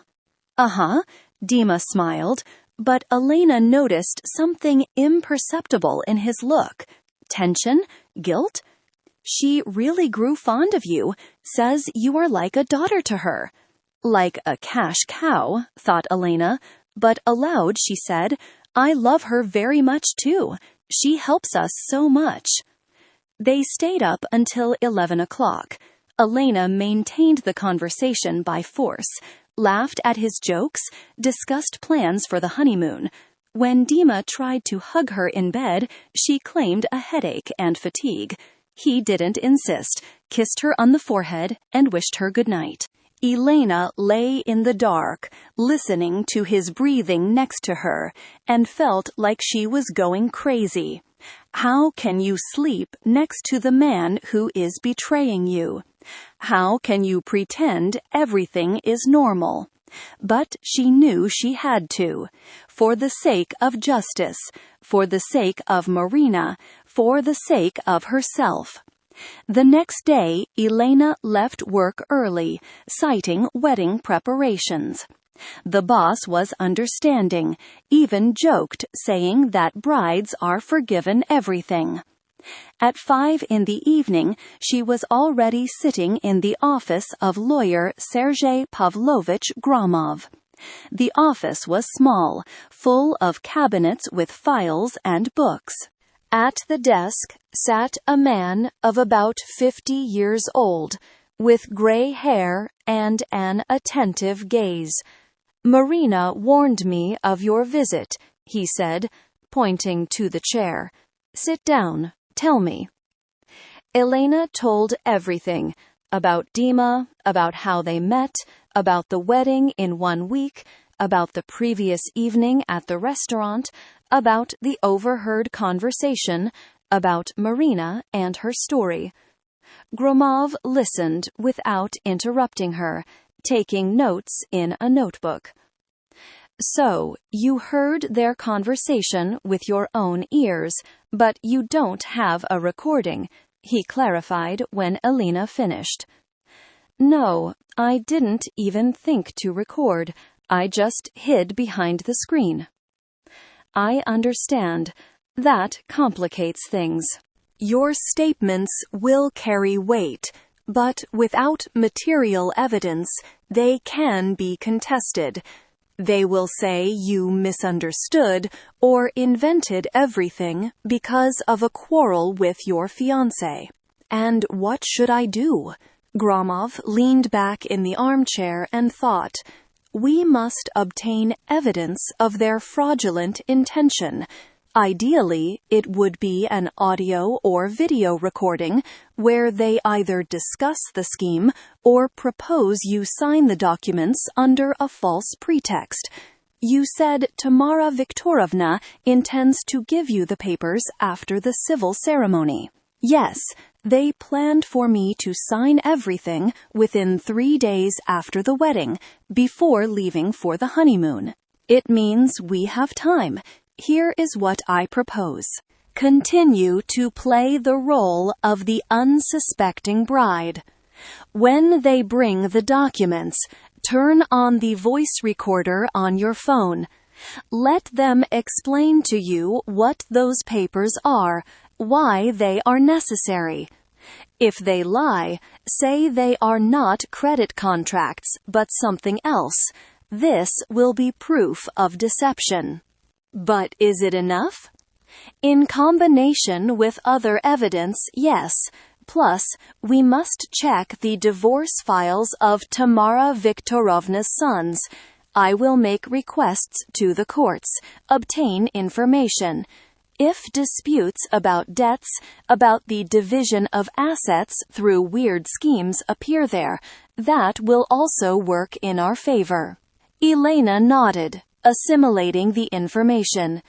"Uh-huh," Dima smiled, but Elena noticed something imperceptible in his look. Tension? Guilt? "She really grew fond of you, says you are like a daughter to her." Like a cash cow, thought Elena, but aloud she said, "I love her very much too. She helps us so much." They stayed up until 11 o'clock. Elena maintained the conversation by force, laughed at his jokes, discussed plans for the honeymoon. When Dima tried to hug her in bed, she claimed a headache and fatigue. He didn't insist, kissed her on the forehead, and wished her good night. Elena lay in the dark, listening to his breathing next to her, and felt like she was going crazy. How can you sleep next to the man who is betraying you? How can you pretend everything is normal? But she knew she had to, for the sake of justice, for the sake of Marina, for the sake of herself. The next day, Elena left work early, citing wedding preparations. The boss was understanding, even joked, saying that brides are forgiven everything. At 5 in the evening, she was already sitting in the office of lawyer Sergei Pavlovich Gromov. The office was small, full of cabinets with files and books. At the desk sat a man of about 50 years old, with gray hair and an attentive gaze. "Marina warned me of your visit," he said, pointing to the chair. "Sit down. Tell me." Elena told everything, about Dima, about how they met, about the wedding in 1 week, about the previous evening at the restaurant, about the overheard conversation, about Marina and her story. Gromov listened without interrupting her, taking notes in a notebook. So, you heard their conversation with your own ears, but you don't have a recording, he clarified when Elena finished. No, I didn't even think to record. I just hid behind the screen. I understand. That complicates things. Your statements will carry weight, but without material evidence, they can be contested. They will say you misunderstood or invented everything because of a quarrel with your fiancé. And what should I do? Gromov leaned back in the armchair and thought, we must obtain evidence of their fraudulent intention. Ideally, it would be an audio or video recording where they either discuss the scheme or propose you sign the documents under a false pretext. You said Tamara Viktorovna intends to give you the papers after the civil ceremony. Yes, they planned for me to sign everything within 3 days after the wedding, before leaving for the honeymoon. It means we have time. Here is what I propose. Continue to play the role of the unsuspecting bride. When they bring the documents, turn on the voice recorder on your phone. Let them explain to you what those papers are, why they are necessary. If they lie, say they are not credit contracts, but something else. This will be proof of deception. But is it enough? In combination with other evidence, yes. Plus, we must check the divorce files of Tamara Viktorovna's sons. I will make requests to the courts, obtain information. If disputes about debts, about the division of assets through weird schemes appear there, that will also work in our favor. Elena nodded, assimilating the information.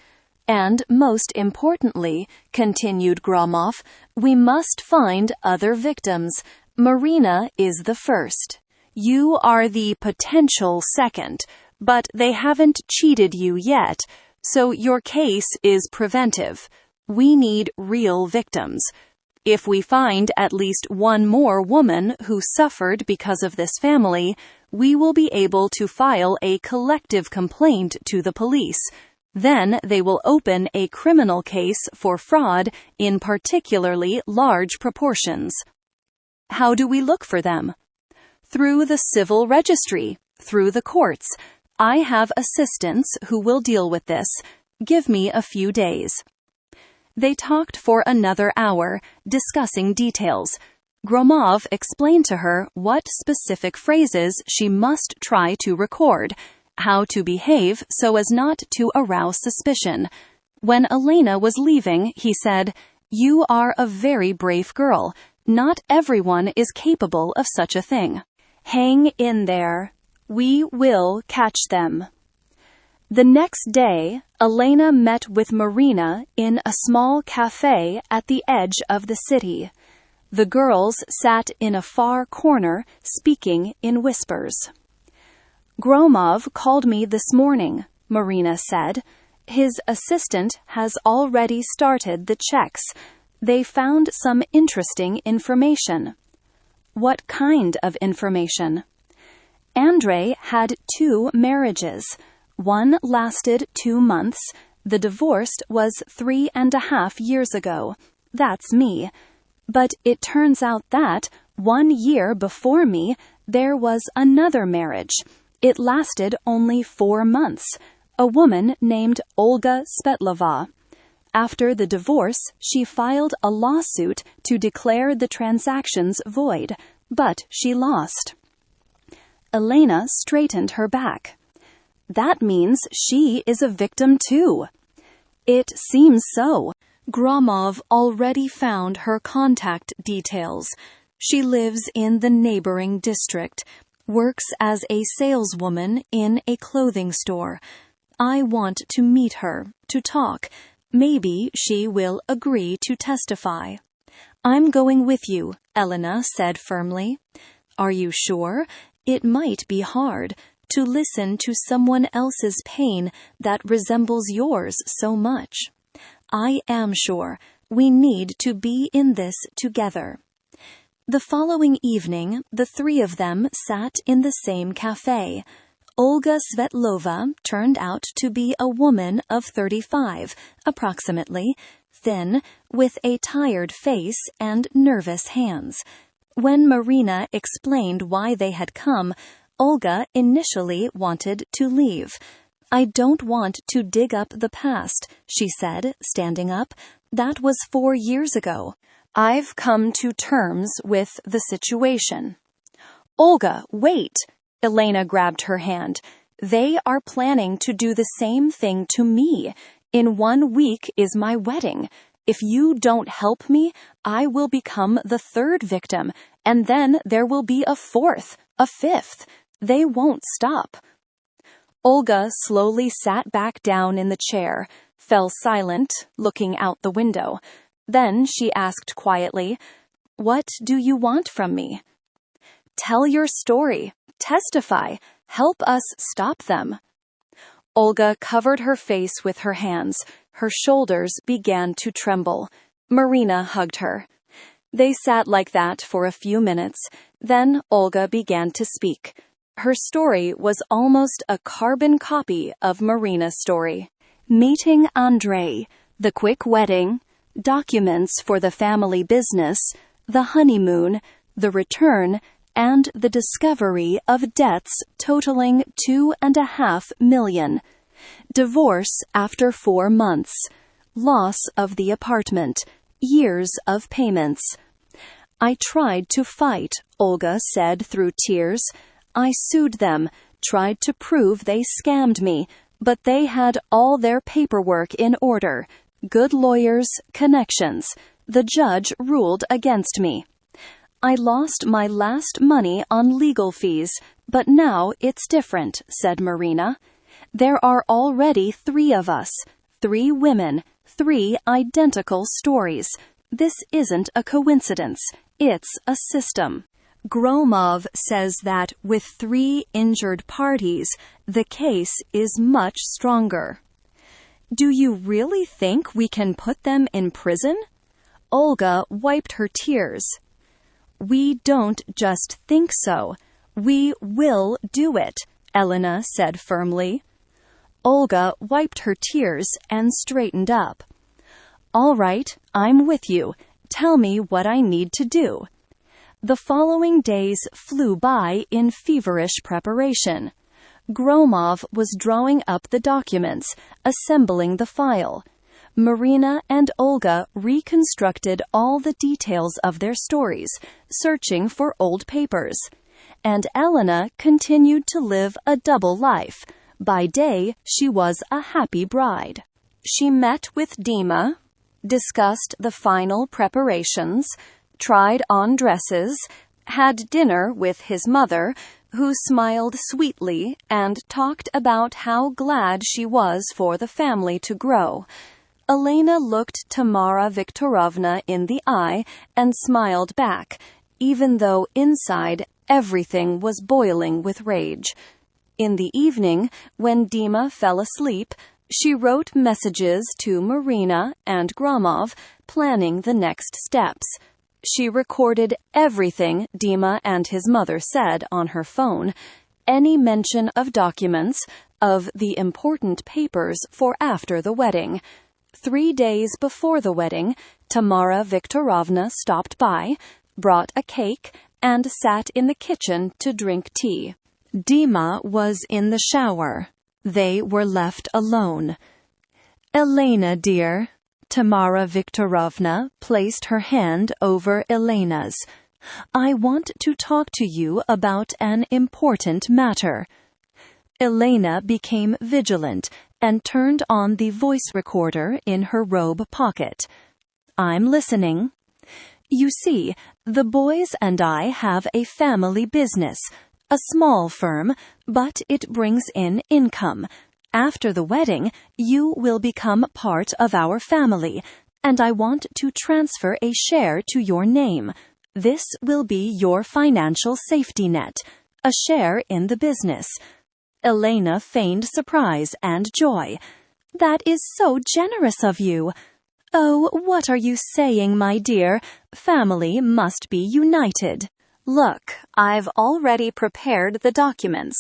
And most importantly, continued Gromov, we must find other victims. Marina is the first. You are the potential second, but they haven't cheated you yet, so your case is preventive. We need real victims. If we find at least one more woman who suffered because of this family, we will be able to file a collective complaint to the police. Then they will open a criminal case for fraud in particularly large proportions. How do we look for them? Through the civil registry, through the courts. I have assistants who will deal with this. Give me a few days. They talked for another hour, discussing details. Gromov explained to her what specific phrases she must try to record, how to behave so as not to arouse suspicion. When Elena was leaving, he said, "You are a very brave girl. Not everyone is capable of such a thing. Hang in there. We will catch them." The next day, Elena met with Marina in a small cafe at the edge of the city. The girls sat in a far corner, speaking in whispers. "Gromov called me this morning," Marina said. "His assistant has already started the checks. They found some interesting information." "What kind of information?" "Andrei had 2 marriages. One lasted 2 months. The divorce was 3.5 years ago. That's me. But it turns out that, 1 year before me, there was another marriage. It lasted only 4 months. A woman named Olga Svetlova. After the divorce, she filed a lawsuit to declare the transactions void, but she lost." Elena straightened her back. "That means she is a victim too." "It seems so." Gromov already found her contact details. She lives in the neighboring district, works as a saleswoman in a clothing store. I want to meet her, to talk. Maybe she will agree to testify. I'm going with you, Elena said firmly. Are you sure? It might be hard to listen to someone else's pain that resembles yours so much. I am sure. We need to be in this together. The following evening, the three of them sat in the same cafe. Olga Svetlova turned out to be a woman of 35, approximately, thin, with a tired face and nervous hands. When Marina explained why they had come, Olga initially wanted to leave. I don't want to dig up the past, she said, standing up. That was 4 years ago. I've come to terms with the situation. Olga, wait! Elena grabbed her hand. They are planning to do the same thing to me. In 1 week is my wedding. If you don't help me, I will become the third victim, and then there will be a fourth, a fifth. They won't stop. Olga slowly sat back down in the chair, fell silent, looking out the window. Then she asked quietly, "What do you want from me?" "Tell your story. Testify. Help us stop them." Olga covered her face with her hands. Her shoulders began to tremble. Marina hugged her. They sat like that for a few minutes. Then Olga began to speak. Her story was almost a carbon copy of Marina's story. Meeting Andrei, the quick wedding, documents for the family business, the honeymoon, the return, and the discovery of debts totaling $2.5 million. Divorce after 4 months. Loss of the apartment. Years of payments. I tried to fight, Olga said through tears. I sued them, tried to prove they scammed me, but they had all their paperwork in order. Good lawyers, connections. The judge ruled against me. I lost my last money on legal fees, but now it's different, said Marina. There are already 3 of us, 3 women, 3 identical stories. This isn't a coincidence. It's a system. Gromov says that with 3 injured parties, the case is much stronger. Do you really think we can put them in prison? Olga wiped her tears. We don't just think so. We will do it, Elena said firmly. Olga wiped her tears and straightened up. All right, I'm with you. Tell me what I need to do. The following days flew by in feverish preparation. Gromov was drawing up the documents, assembling the file. Marina and Olga reconstructed all the details of their stories, searching for old papers. And Elena continued to live a double life. By day, she was a happy bride. She met with Dima, discussed the final preparations, tried on dresses, had dinner with his mother, who smiled sweetly and talked about how glad she was for the family to grow. Elena looked Tamara Viktorovna in the eye and smiled back, even though inside everything was boiling with rage. In the evening, when Dima fell asleep, she wrote messages to Marina and Gromov, planning the next steps. She recorded everything Dima and his mother said on her phone, any mention of documents, of the important papers for after the wedding. 3 days before the wedding, Tamara Viktorovna stopped by, brought a cake, and sat in the kitchen to drink tea. Dima was in the shower. They were left alone. Elena, dear. Tamara Viktorovna placed her hand over Elena's. I want to talk to you about an important matter. Elena became vigilant and turned on the voice recorder in her robe pocket. I'm listening. You see, the boys and I have a family business, a small firm, but it brings in income. After the wedding, you will become part of our family. and I want to transfer a share to your name. This will be your financial safety net, a share in the business." Elena feigned surprise and joy. "That is so generous of you." "Oh, what are you saying, my dear? Family must be united." "Look, I've already prepared the documents."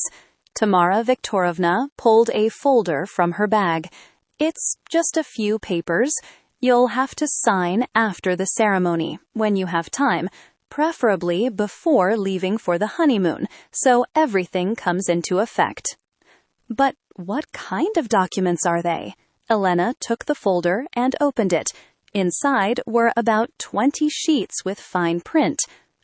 Tamara Viktorovna pulled a folder from her bag. "It's just a few papers. You'll have to sign after the ceremony, when you have time, preferably before leaving for the honeymoon, so everything comes into effect." "But what kind of documents are they?" Elena took the folder and opened it. Inside were about 20 sheets with fine print.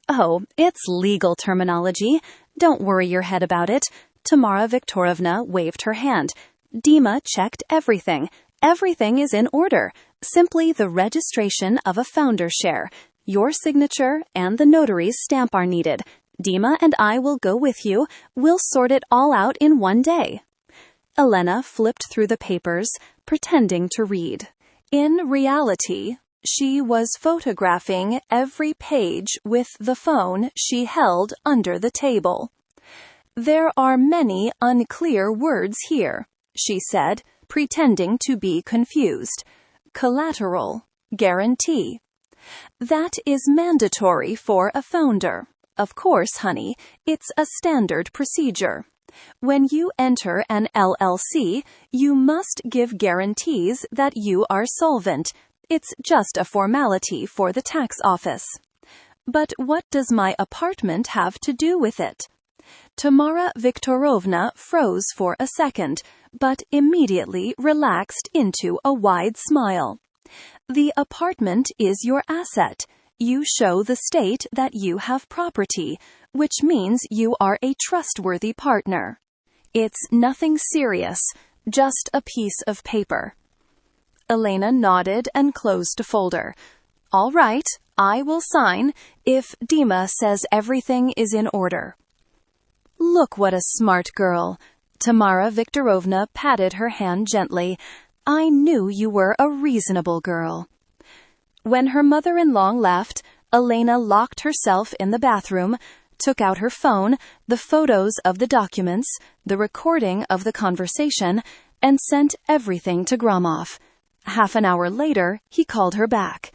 "Oh, it's legal terminology. Don't worry your head about it." Tamara Viktorovna waved her hand. "Dima checked everything. Everything is in order. Simply the registration of a founder share. Your signature and the notary's stamp are needed. Dima and I will go with you. We'll sort it all out in one day." Elena flipped through the papers, pretending to read. In reality, she was photographing every page with the phone she held under the table. "There are many unclear words here," she said, pretending to be confused. "Collateral, guarantee. That is mandatory for a founder. Of course, honey, it's a standard procedure. When you enter an LLC, you must give guarantees that you are solvent. It's just a formality for the tax office." "But what does my apartment have to do with it?" Tamara Viktorovna froze for a second, but immediately relaxed into a wide smile. "The apartment is your asset. You show the state that you have property, which means you are a trustworthy partner. It's nothing serious, just a piece of paper." Elena nodded and closed the folder. "All right, I will sign if Dima says everything is in order." "Look what a smart girl." Tamara Viktorovna patted her hand gently. "I knew you were a reasonable girl." When her mother-in-law left, Elena locked herself in the bathroom, took out her phone, the photos of the documents, the recording of the conversation, and sent everything to Gromov. Half an hour later, he called her back.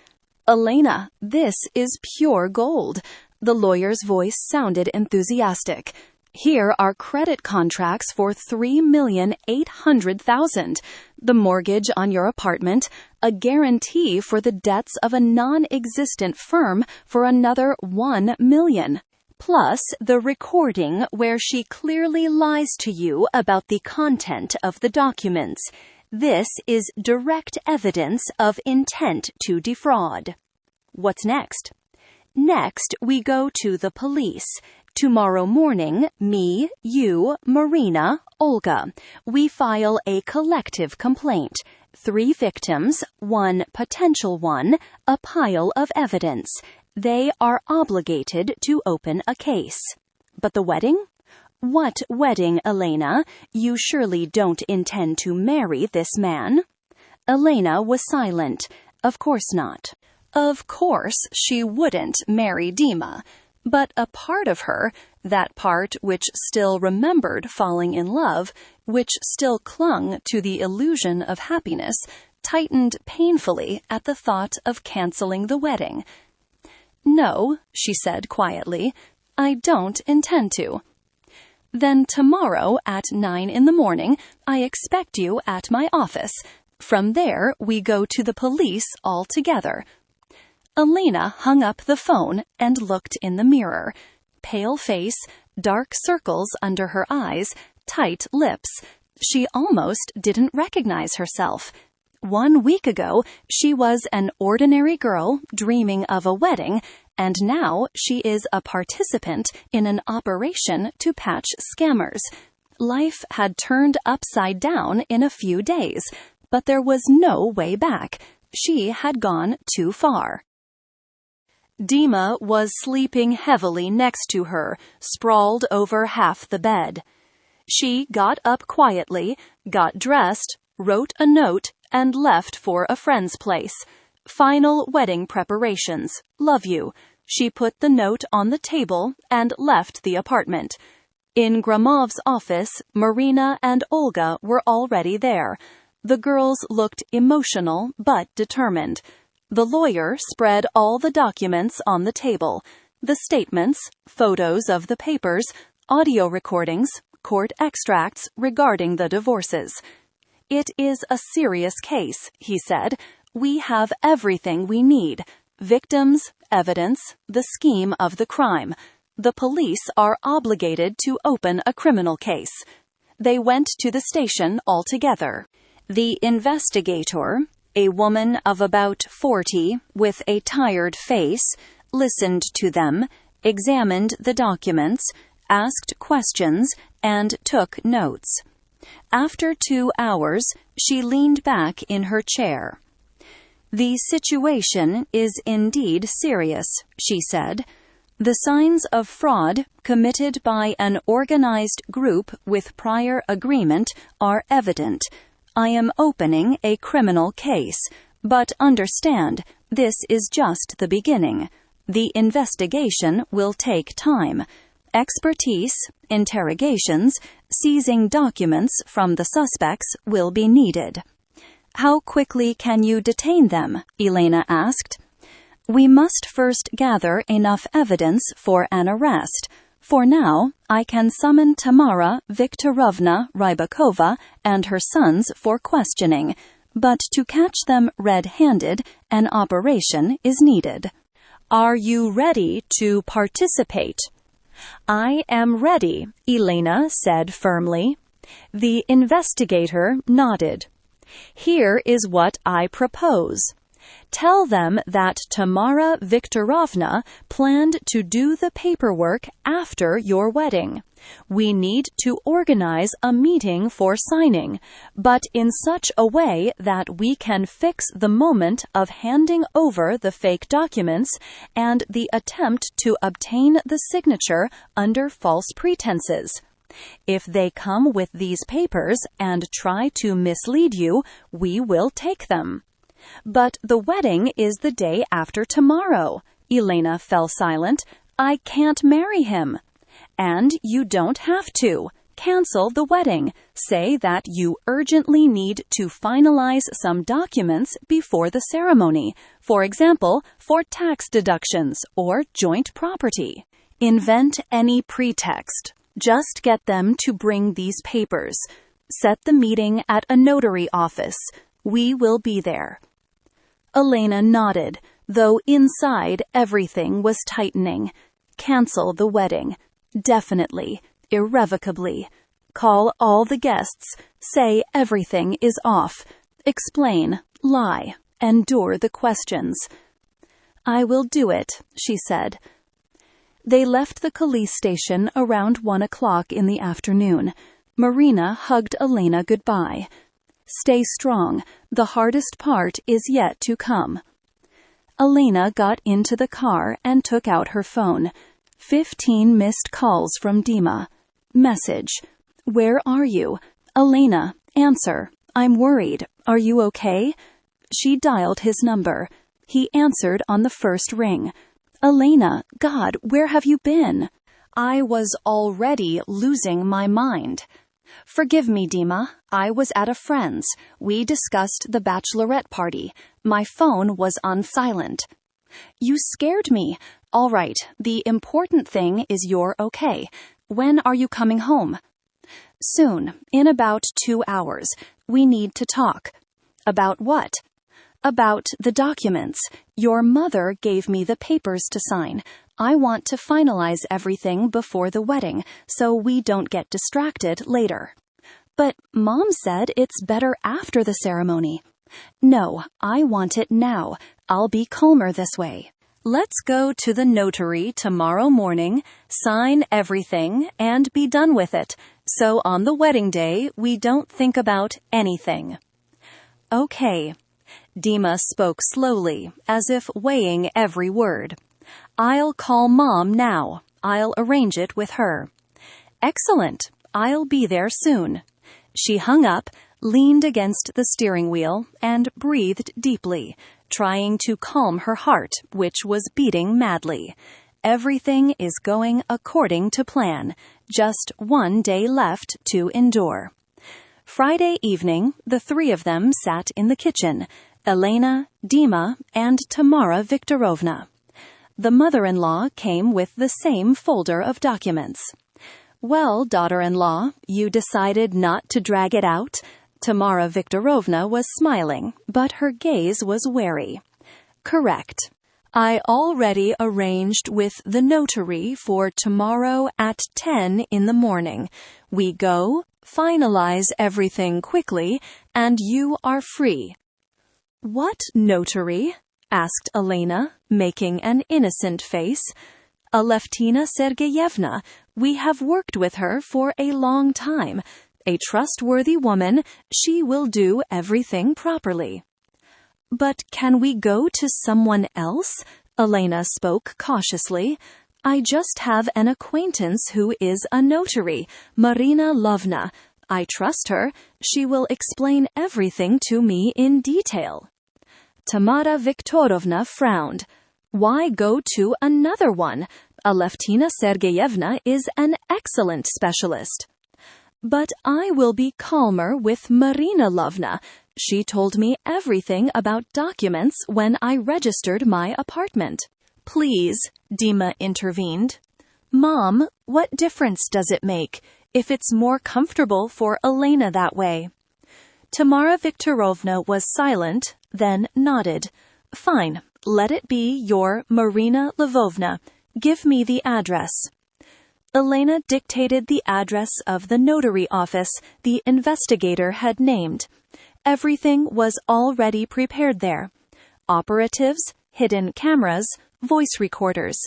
"Elena, this is pure gold." The lawyer's voice sounded enthusiastic. "Here are credit contracts for $3,800,000, the mortgage on your apartment, a guarantee for the debts of a non-existent firm for another $1 million, plus the recording where she clearly lies to you about the content of the documents. This is direct evidence of intent to defraud." "What's next?" "Next, we go to the police. Tomorrow morning, me, you, Marina, Olga, we file a collective complaint. 3 victims, 1 potential one, a pile of evidence. They are obligated to open a case." "But the wedding?" "What wedding, Elena? You surely don't intend to marry this man?" Elena was silent. Of course not. Of course she wouldn't marry Dima. But a part of her, that part which still remembered falling in love, which still clung to the illusion of happiness, tightened painfully at the thought of canceling the wedding. "No," she said quietly, "I don't intend to." "Then tomorrow at 9 in the morning, I expect you at my office. From there, we go to the police all together." Elena hung up the phone and looked in the mirror. Pale face, dark circles under her eyes, tight lips. She almost didn't recognize herself. 1 week ago, she was an ordinary girl dreaming of a wedding, and now she is a participant in an operation to patch scammers. Life had turned upside down in a few days, but there was no way back. She had gone too far. Dima was sleeping heavily next to her, sprawled over half the bed. She got up quietly, got dressed, wrote a note, and left for a friend's place. Final wedding preparations. Love you. She put the note on the table and left the apartment. In Gramov's office, Marina and Olga were already there. The girls looked emotional but determined. The lawyer spread all the documents on the table. The statements, photos of the papers, audio recordings, court extracts regarding the divorces. "It is a serious case," he said. "We have everything we need. Victims, evidence, the scheme of the crime. The police are obligated to open a criminal case." They went to the station all together. The investigator, a woman of about 40 with a tired face, listened to them, examined the documents, asked questions, and took notes. After 2 hours, she leaned back in her chair. "The situation is indeed serious," she said. "The signs of fraud committed by an organized group with prior agreement are evident. I am opening a criminal case, but understand, this is just the beginning. The investigation will take time. Expertise, interrogations, seizing documents from the suspects will be needed." "How quickly can you detain them?" Elena asked. "We must first gather enough evidence for an arrest. For now, I can summon Tamara Viktorovna Rybakova and her sons for questioning, but to catch them red-handed, an operation is needed." "Are you ready to participate?" "I am ready," Elena said firmly. The investigator nodded. "Here is what I propose. Tell them that Tamara Viktorovna planned to do the paperwork after your wedding. We need to organize a meeting for signing, but in such a way that we can fix the moment of handing over the fake documents and the attempt to obtain the signature under false pretenses. If they come with these papers and try to mislead you, we will take them." "But the wedding is the day after tomorrow." Elena fell silent. "I can't marry him." "And you don't have to. Cancel the wedding. Say that you urgently need to finalize some documents before the ceremony, for example, for tax deductions or joint property. Invent any pretext. Just get them to bring these papers. Set the meeting at a notary office. We will be there." Elena nodded, though inside everything was tightening. Cancel the wedding. Definitely, irrevocably. Call all the guests. Say everything is off. Explain, lie, endure the questions. "I will do it," she said. They left the police station around 1 o'clock in the afternoon. Marina hugged Elena goodbye. "Stay strong. The hardest part is yet to come." Elena got into the car and took out her phone. 15 missed calls from Dima. Message: "Where are you? Elena, answer. I'm worried. Are you okay?" She dialed his number. He answered on the first ring. "Elena, God, where have you been?" "I was already losing my mind." "Forgive me, Dima. I was at a friend's. We discussed the bachelorette party. My phone was on silent." "You scared me." "All right. The important thing is you're okay. When are you coming home?" "Soon. In about 2 hours. We need to talk." "About what?" "About the documents. Your mother gave me the papers to sign. I want to finalize everything before the wedding, so we don't get distracted later." "But Mom said it's better after the ceremony." "No, I want it now. I'll be calmer this way." "Let's go to the notary tomorrow morning, sign everything, and be done with it, so on the wedding day we don't think about anything." "Okay." Dima spoke slowly, as if weighing every word. "I'll call Mom now. I'll arrange it with her." "Excellent. I'll be there soon." She hung up, leaned against the steering wheel, and breathed deeply. trying to calm her heart, which was beating madly. Everything is going according to plan. Just one day left to endure. Friday evening, the three of them sat in the kitchen, Elena, Dima, and Tamara Viktorovna. The mother-in-law came with the same folder of documents. "Well, daughter-in-law, you decided not to drag it out?" Tamara Viktorovna was smiling, but her gaze was wary. "Correct. I already arranged with the notary for tomorrow at 10 in the morning. We go, finalize everything quickly, and you are free." "What notary?" asked Elena, making an innocent face. "Aleftina Sergeyevna. We have worked with her for a long time. A trustworthy woman, she will do everything properly." "But can we go to someone else?" Elena spoke cautiously. "I just have an acquaintance who is a notary, Marina Lovna. I trust her. She will explain everything to me in detail." Tamara Viktorovna frowned. "Why go to another one? Aleftina Sergeyevna is an excellent specialist." "But I will be calmer with Marina Lovna. She told me everything about documents when I registered my apartment." "Please," Dima intervened. "Mom, what difference does it make if it's more comfortable for Elena that way?" Tamara Viktorovna was silent, then nodded. "Fine, let it be your Marina Lvovna. Give me the address." Elena dictated the address of the notary office the investigator had named. Everything was already prepared there. Operatives, hidden cameras, voice recorders.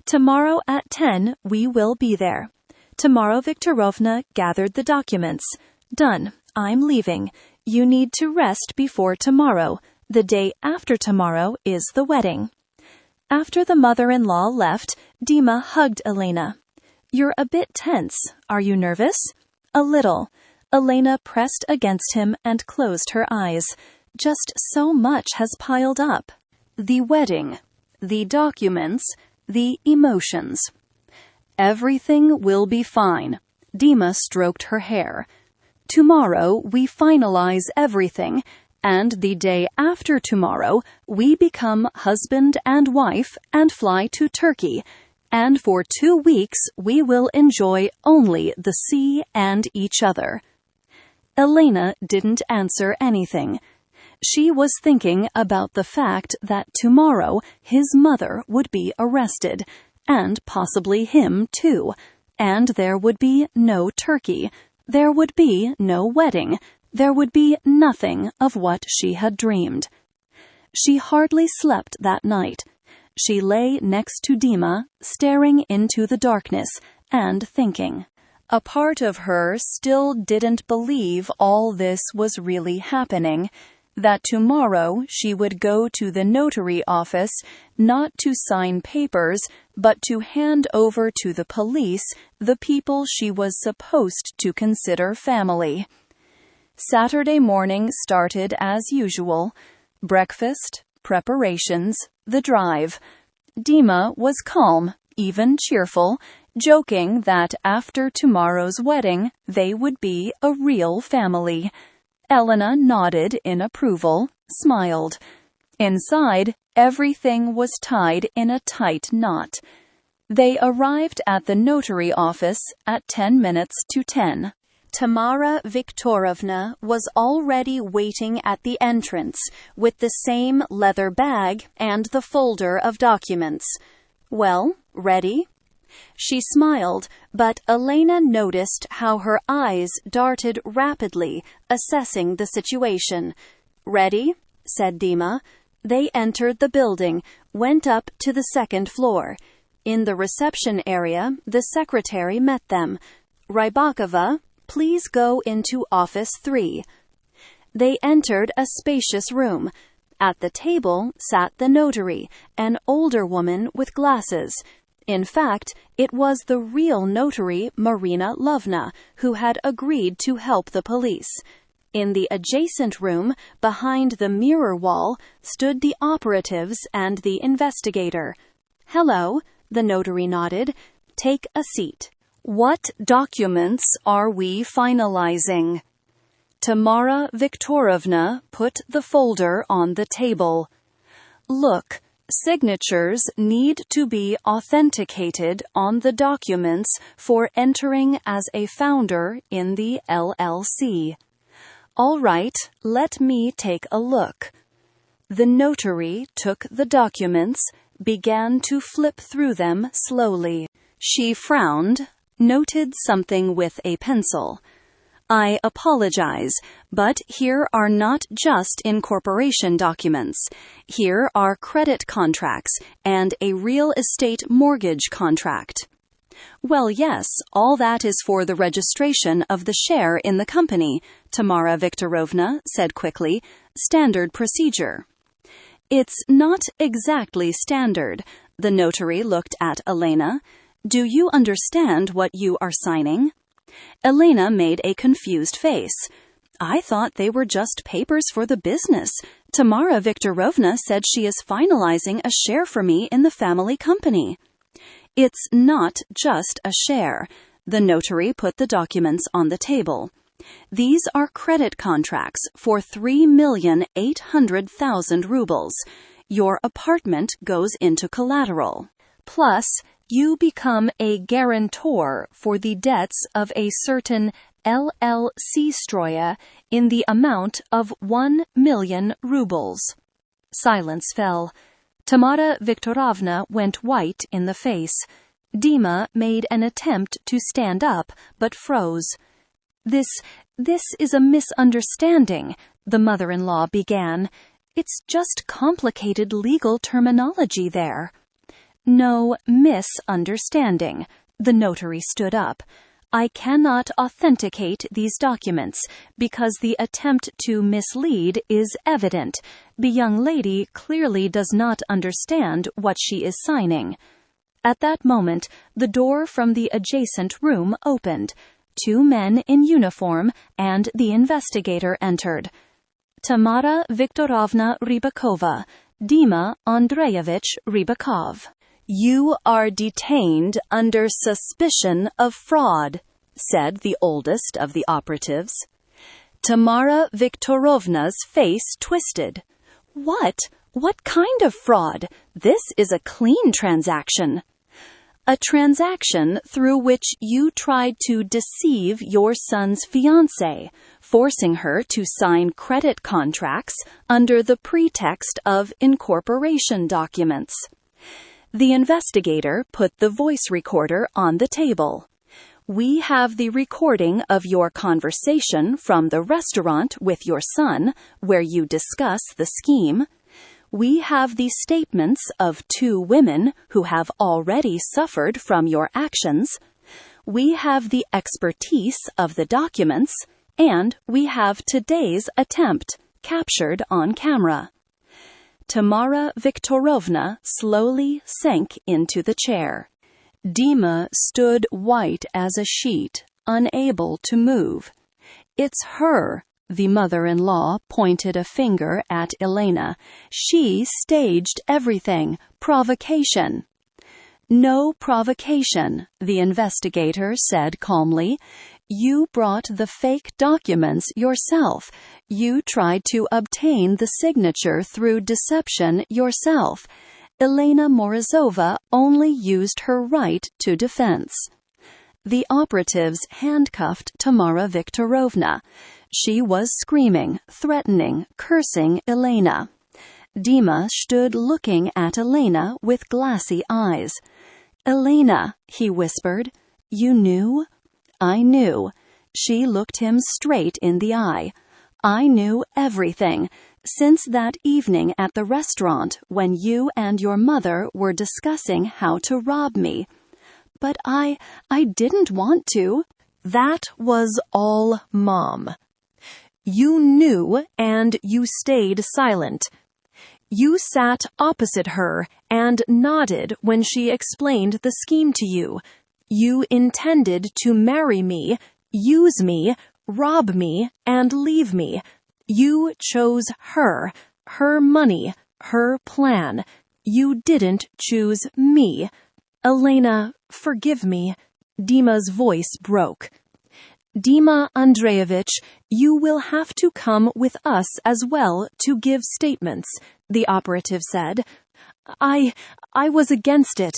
"Tomorrow at 10 we will be there." Tamara Viktorovna gathered the documents. "Done. I'm leaving. You need to rest before tomorrow. The day after tomorrow is the wedding." After the mother-in-law left, Dima hugged Elena. "You're a bit tense. Are you nervous?" "A little." Elena pressed against him and closed her eyes. Just so much has piled up. The wedding, the documents, the emotions. "Everything will be fine." Dima stroked her hair. "Tomorrow we finalize everything, and the day after tomorrow we become husband and wife and fly to Turkey. And for 2 weeks we will enjoy only the sea and each other." Elena didn't answer anything. She was thinking about the fact that tomorrow his mother would be arrested, and possibly him too, and there would be no turkey, there would be no wedding, there would be nothing of what she had dreamed. She hardly slept that night. She lay next to Dima, staring into the darkness and thinking. A part of her still didn't believe all this was really happening, that tomorrow she would go to the notary office not to sign papers, but to hand over to the police the people she was supposed to consider family. Saturday morning started as usual. Breakfast, preparations, the drive. Dima was calm, even cheerful, joking that after tomorrow's wedding they would be a real family. Elena nodded in approval, smiled. Inside, everything was tied in a tight knot. They arrived at the notary office at 10 minutes to 10. Tamara Viktorovna was already waiting at the entrance with the same leather bag and the folder of documents. "Well, ready?" She smiled, but Elena noticed how her eyes darted rapidly, assessing the situation. "Ready?" said Dima. They entered the building, went up to the second floor. In the reception area, the secretary met them. "Rybakova, please go into office 3. They entered a spacious room. At the table sat the notary, an older woman with glasses. In fact, it was the real notary, Marina Lovna, who had agreed to help the police. In the adjacent room, behind the mirror wall, stood the operatives and the investigator. "Hello," the notary nodded. "Take a seat." "What documents are we finalizing?" Tamara Viktorovna put the folder on the table. "Look, signatures need to be authenticated on the documents for entering as a founder in the LLC. All right, let me take a look." The notary took the documents, began to flip through them slowly. She frowned, noted something with a pencil. "I apologize, but here are not just incorporation documents. Here are credit contracts and a real estate mortgage contract." "Well, yes, all that is for the registration of the share in the company," Tamara Viktorovna said quickly. "Standard procedure." "It's not exactly standard." The notary looked at Elena. "Do you understand what you are signing?" Elena made a confused face. "I thought they were just papers for the business. Tamara Viktorovna said she is finalizing a share for me in the family company." "It's not just a share." The notary put the documents on the table. "These are credit contracts for 3,800,000 rubles. Your apartment goes into collateral. Plus, you become a guarantor for the debts of a certain LLC Stroya in the amount of 1,000,000 rubles. Silence fell. Tamara Viktorovna went white in the face. Dima made an attempt to stand up, but froze. This is a misunderstanding," the mother-in-law began. "It's just complicated legal terminology there." "No misunderstanding." The notary stood up. "I cannot authenticate these documents because the attempt to mislead is evident. The young lady clearly does not understand what she is signing." At that moment, the door from the adjacent room opened. 2 men in uniform and the investigator entered. "Tamara Viktorovna Rybakova, Dima Andreevich Rybakov. You are detained under suspicion of fraud," said the oldest of the operatives. Tamara Viktorovna's face twisted. What? What kind of fraud? This is a clean transaction." "A transaction through which you tried to deceive your son's fiancé, forcing her to sign credit contracts under the pretext of incorporation documents." The investigator put the voice recorder on the table. "We have the recording of your conversation from the restaurant with your son, where you discuss the scheme. We have the statements of 2 women who have already suffered from your actions. We have the expertise of the documents, and we have today's attempt, captured on camera." Tamara Viktorovna slowly sank into the chair. Dima stood white as a sheet, unable to move. "It's her." The mother-in-law pointed a finger at Elena. "She staged everything. Provocation." "No provocation," the investigator said calmly. "You brought the fake documents yourself. You tried to obtain the signature through deception yourself. Elena Morozova only used her right to defense." The operatives handcuffed Tamara Viktorovna. She was screaming, threatening, cursing Elena. Dima stood looking at Elena with glassy eyes. "Elena," he whispered, "you knew?" "I knew." She looked him straight in the eye. "I knew everything, since that evening at the restaurant when you and your mother were discussing how to rob me. But I didn't want to." "That was all Mom. You knew and you stayed silent. You sat opposite her and nodded when she explained the scheme to you. You intended to marry me, use me, rob me, and leave me. You chose her, her money, her plan. You didn't choose me. Elena, forgive me. Dima's voice broke. Dima Andreevich, you will have to come with us as well to give statements, the operative said. I was against it.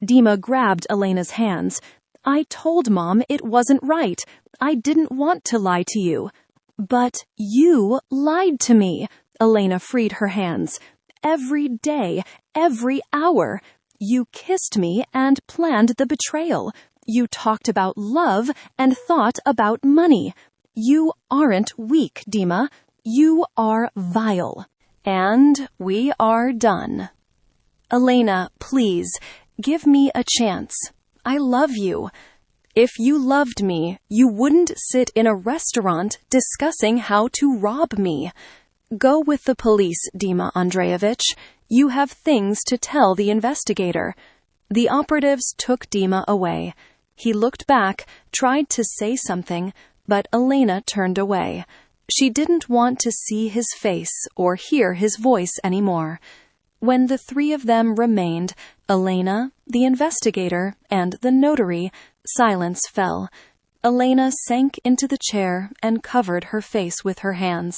Dima grabbed Elena's hands. I told Mom it wasn't right. I didn't want to lie to you. But you lied to me. Elena freed her hands. Every day, every hour. You kissed me and planned the betrayal. You talked about love and thought about money. You aren't weak, Dima. You are vile. And we are done. Elena, please, give me a chance. I love you. If you loved me, you wouldn't sit in a restaurant discussing how to rob me. Go with the police, Dima Andreevich. You have things to tell the investigator. The operatives took Dima away. He looked back, tried to say something, but Elena turned away. She didn't want to see his face or hear his voice anymore. When the three of them remained, Elena, the investigator, and the notary, silence fell. Elena sank into the chair and covered her face with her hands.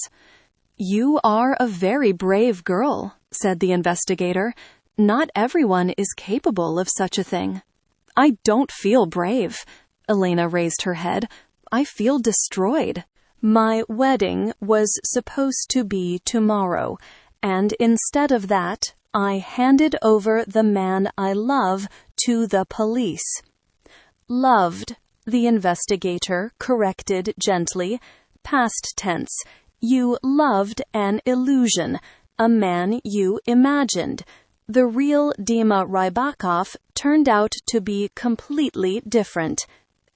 You are a very brave girl, said the investigator. Not everyone is capable of such a thing. I don't feel brave. Elena raised her head. I feel destroyed. My wedding was supposed to be tomorrow, and instead of that, I handed over the man I love to the police. Loved, the investigator corrected gently. Past tense. You loved an illusion, a man you imagined. The real Dima Rybakov turned out to be completely different.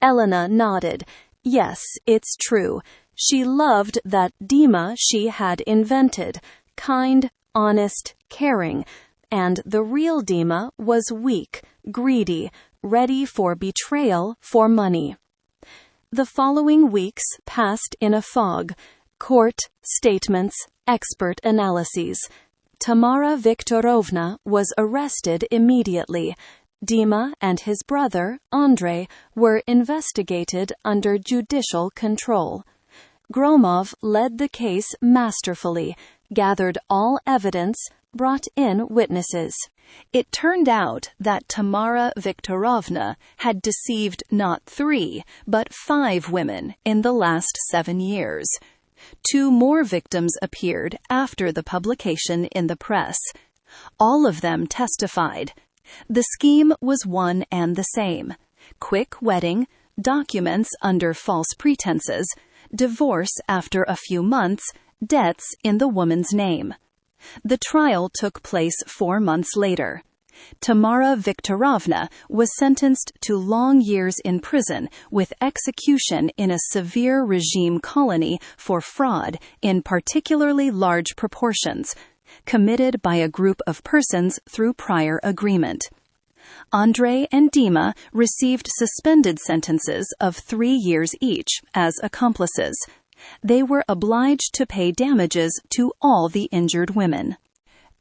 Elena nodded. Yes, it's true. She loved that Dima she had invented, kind, honest, caring, and the real Dima was weak, greedy, ready for betrayal for money. The following weeks passed in a fog. Court, statements, expert analyses. Tamara Viktorovna was arrested immediately. Dima and his brother, Andrei, were investigated under judicial control. Gromov led the case masterfully, gathered all evidence, brought in witnesses. It turned out that Tamara Viktorovna had deceived not 3, but 5 women in the last 7 years. 2 more victims appeared after the publication in the press. All of them testified. The scheme was one and the same. Quick wedding, documents under false pretenses, divorce after a few months, debts in the woman's name. The trial took place 4 months later. Tamara Viktorovna was sentenced to long years in prison with execution in a severe regime colony for fraud in particularly large proportions, committed by a group of persons through prior agreement. Andrei and Dima received suspended sentences of 3 years each as accomplices. They were obliged to pay damages to all the injured women.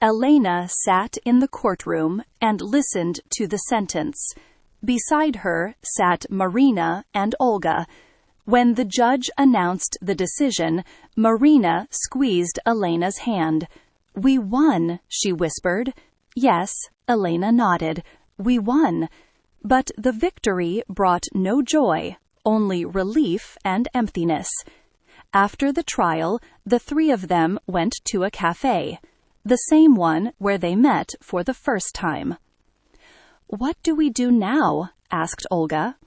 Elena sat in the courtroom and listened to the sentence. Beside her sat Marina and Olga. When the judge announced the decision, Marina squeezed Elena's hand. "We won," she whispered. "Yes," Elena nodded. "We won." But the victory brought no joy, only relief and emptiness. After the trial, the 3 of them went to a cafe, the same one where they met for the first time. "What do we do now?" asked Olga.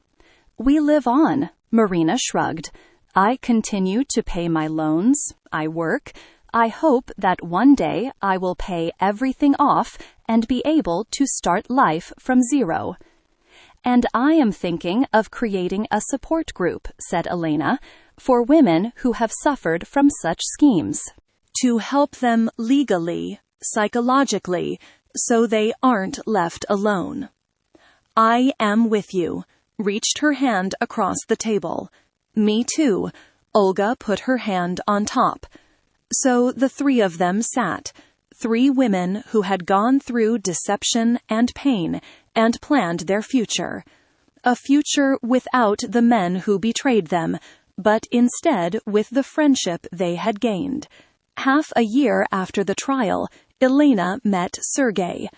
"We live on," Marina shrugged. "I continue to pay my loans. I work. I hope that one day I will pay everything off and be able to start life from zero." "And I am thinking of creating a support group," said Elena, "for women who have suffered from such schemes, to help them legally, psychologically, so they aren't left alone." "I am with you," reached her hand across the table. "Me too. Olga put her hand on top. So the three of them sat, three women who had gone through deception and pain and planned their future. A future without the men who betrayed them, but instead with the friendship they had gained. Half a year after the trial, Elena met Sergei.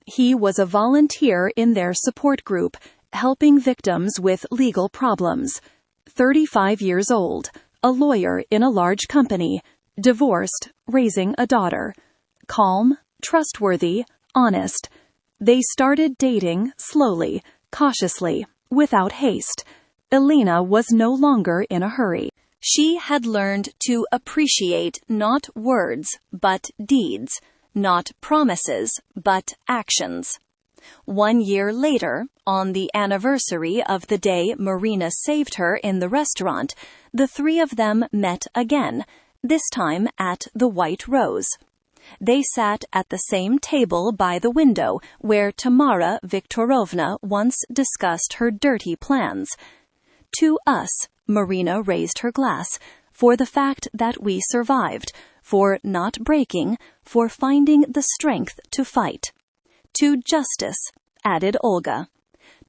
He was a volunteer in their support group, helping victims with legal problems. 35 years old, a lawyer in a large company, divorced, raising a daughter. Calm, trustworthy, honest. They started dating slowly, cautiously, without haste. Elena was no longer in a hurry. She had learned to appreciate not words, but deeds, not promises, but actions. 1 year later, on the anniversary of the day Marina saved her in the restaurant, the three of them met again, this time at the White Rose. They sat at the same table by the window where Tamara Viktorovna once discussed her dirty plans. To us, Marina raised her glass, for the fact that we survived, for not breaking, for finding the strength to fight. To justice, added Olga.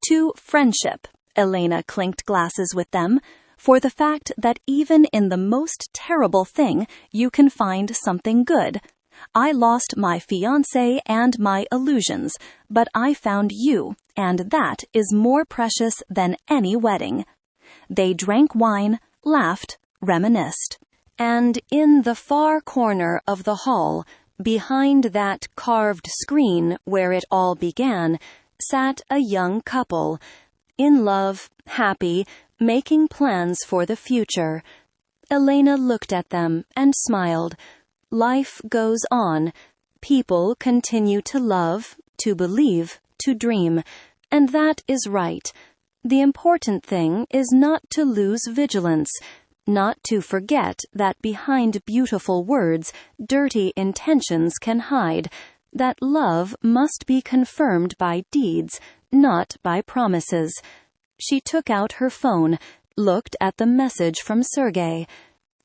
To friendship, Elena clinked glasses with them, for the fact that even in the most terrible thing you can find something good. I lost my fiancé and my illusions, but I found you, and that is more precious than any wedding. They drank wine, laughed, reminisced. And in the far corner of the hall, behind that carved screen where it all began, sat a young couple, in love, happy, making plans for the future. Elena looked at them and smiled. Life goes on. People continue to love, to believe, to dream, and that is right. The important thing is not to lose vigilance, not to forget that behind beautiful words, dirty intentions can hide, that love must be confirmed by deeds, not by promises. She took out her phone, looked at the message from Sergei.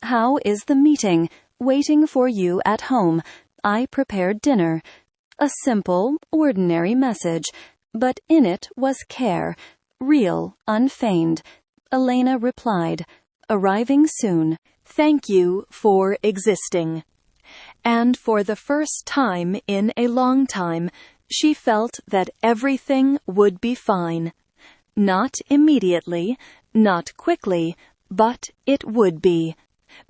How is the meeting? Waiting for you at home. I prepared dinner. A simple, ordinary message, but in it was care, real, unfeigned. Elena replied, arriving soon. Thank you for existing. And for the first time in a long time, she felt that everything would be fine. Not immediately, not quickly, but it would be.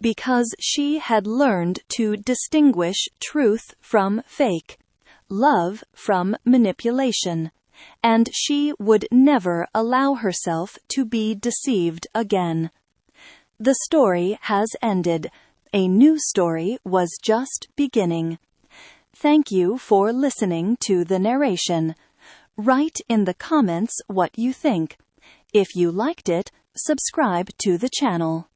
Because she had learned to distinguish truth from fake, love from manipulation, and she would never allow herself to be deceived again. The story has ended. A new story was just beginning. Thank you for listening to the narration. Write in the comments what you think. If you liked it, subscribe to the channel.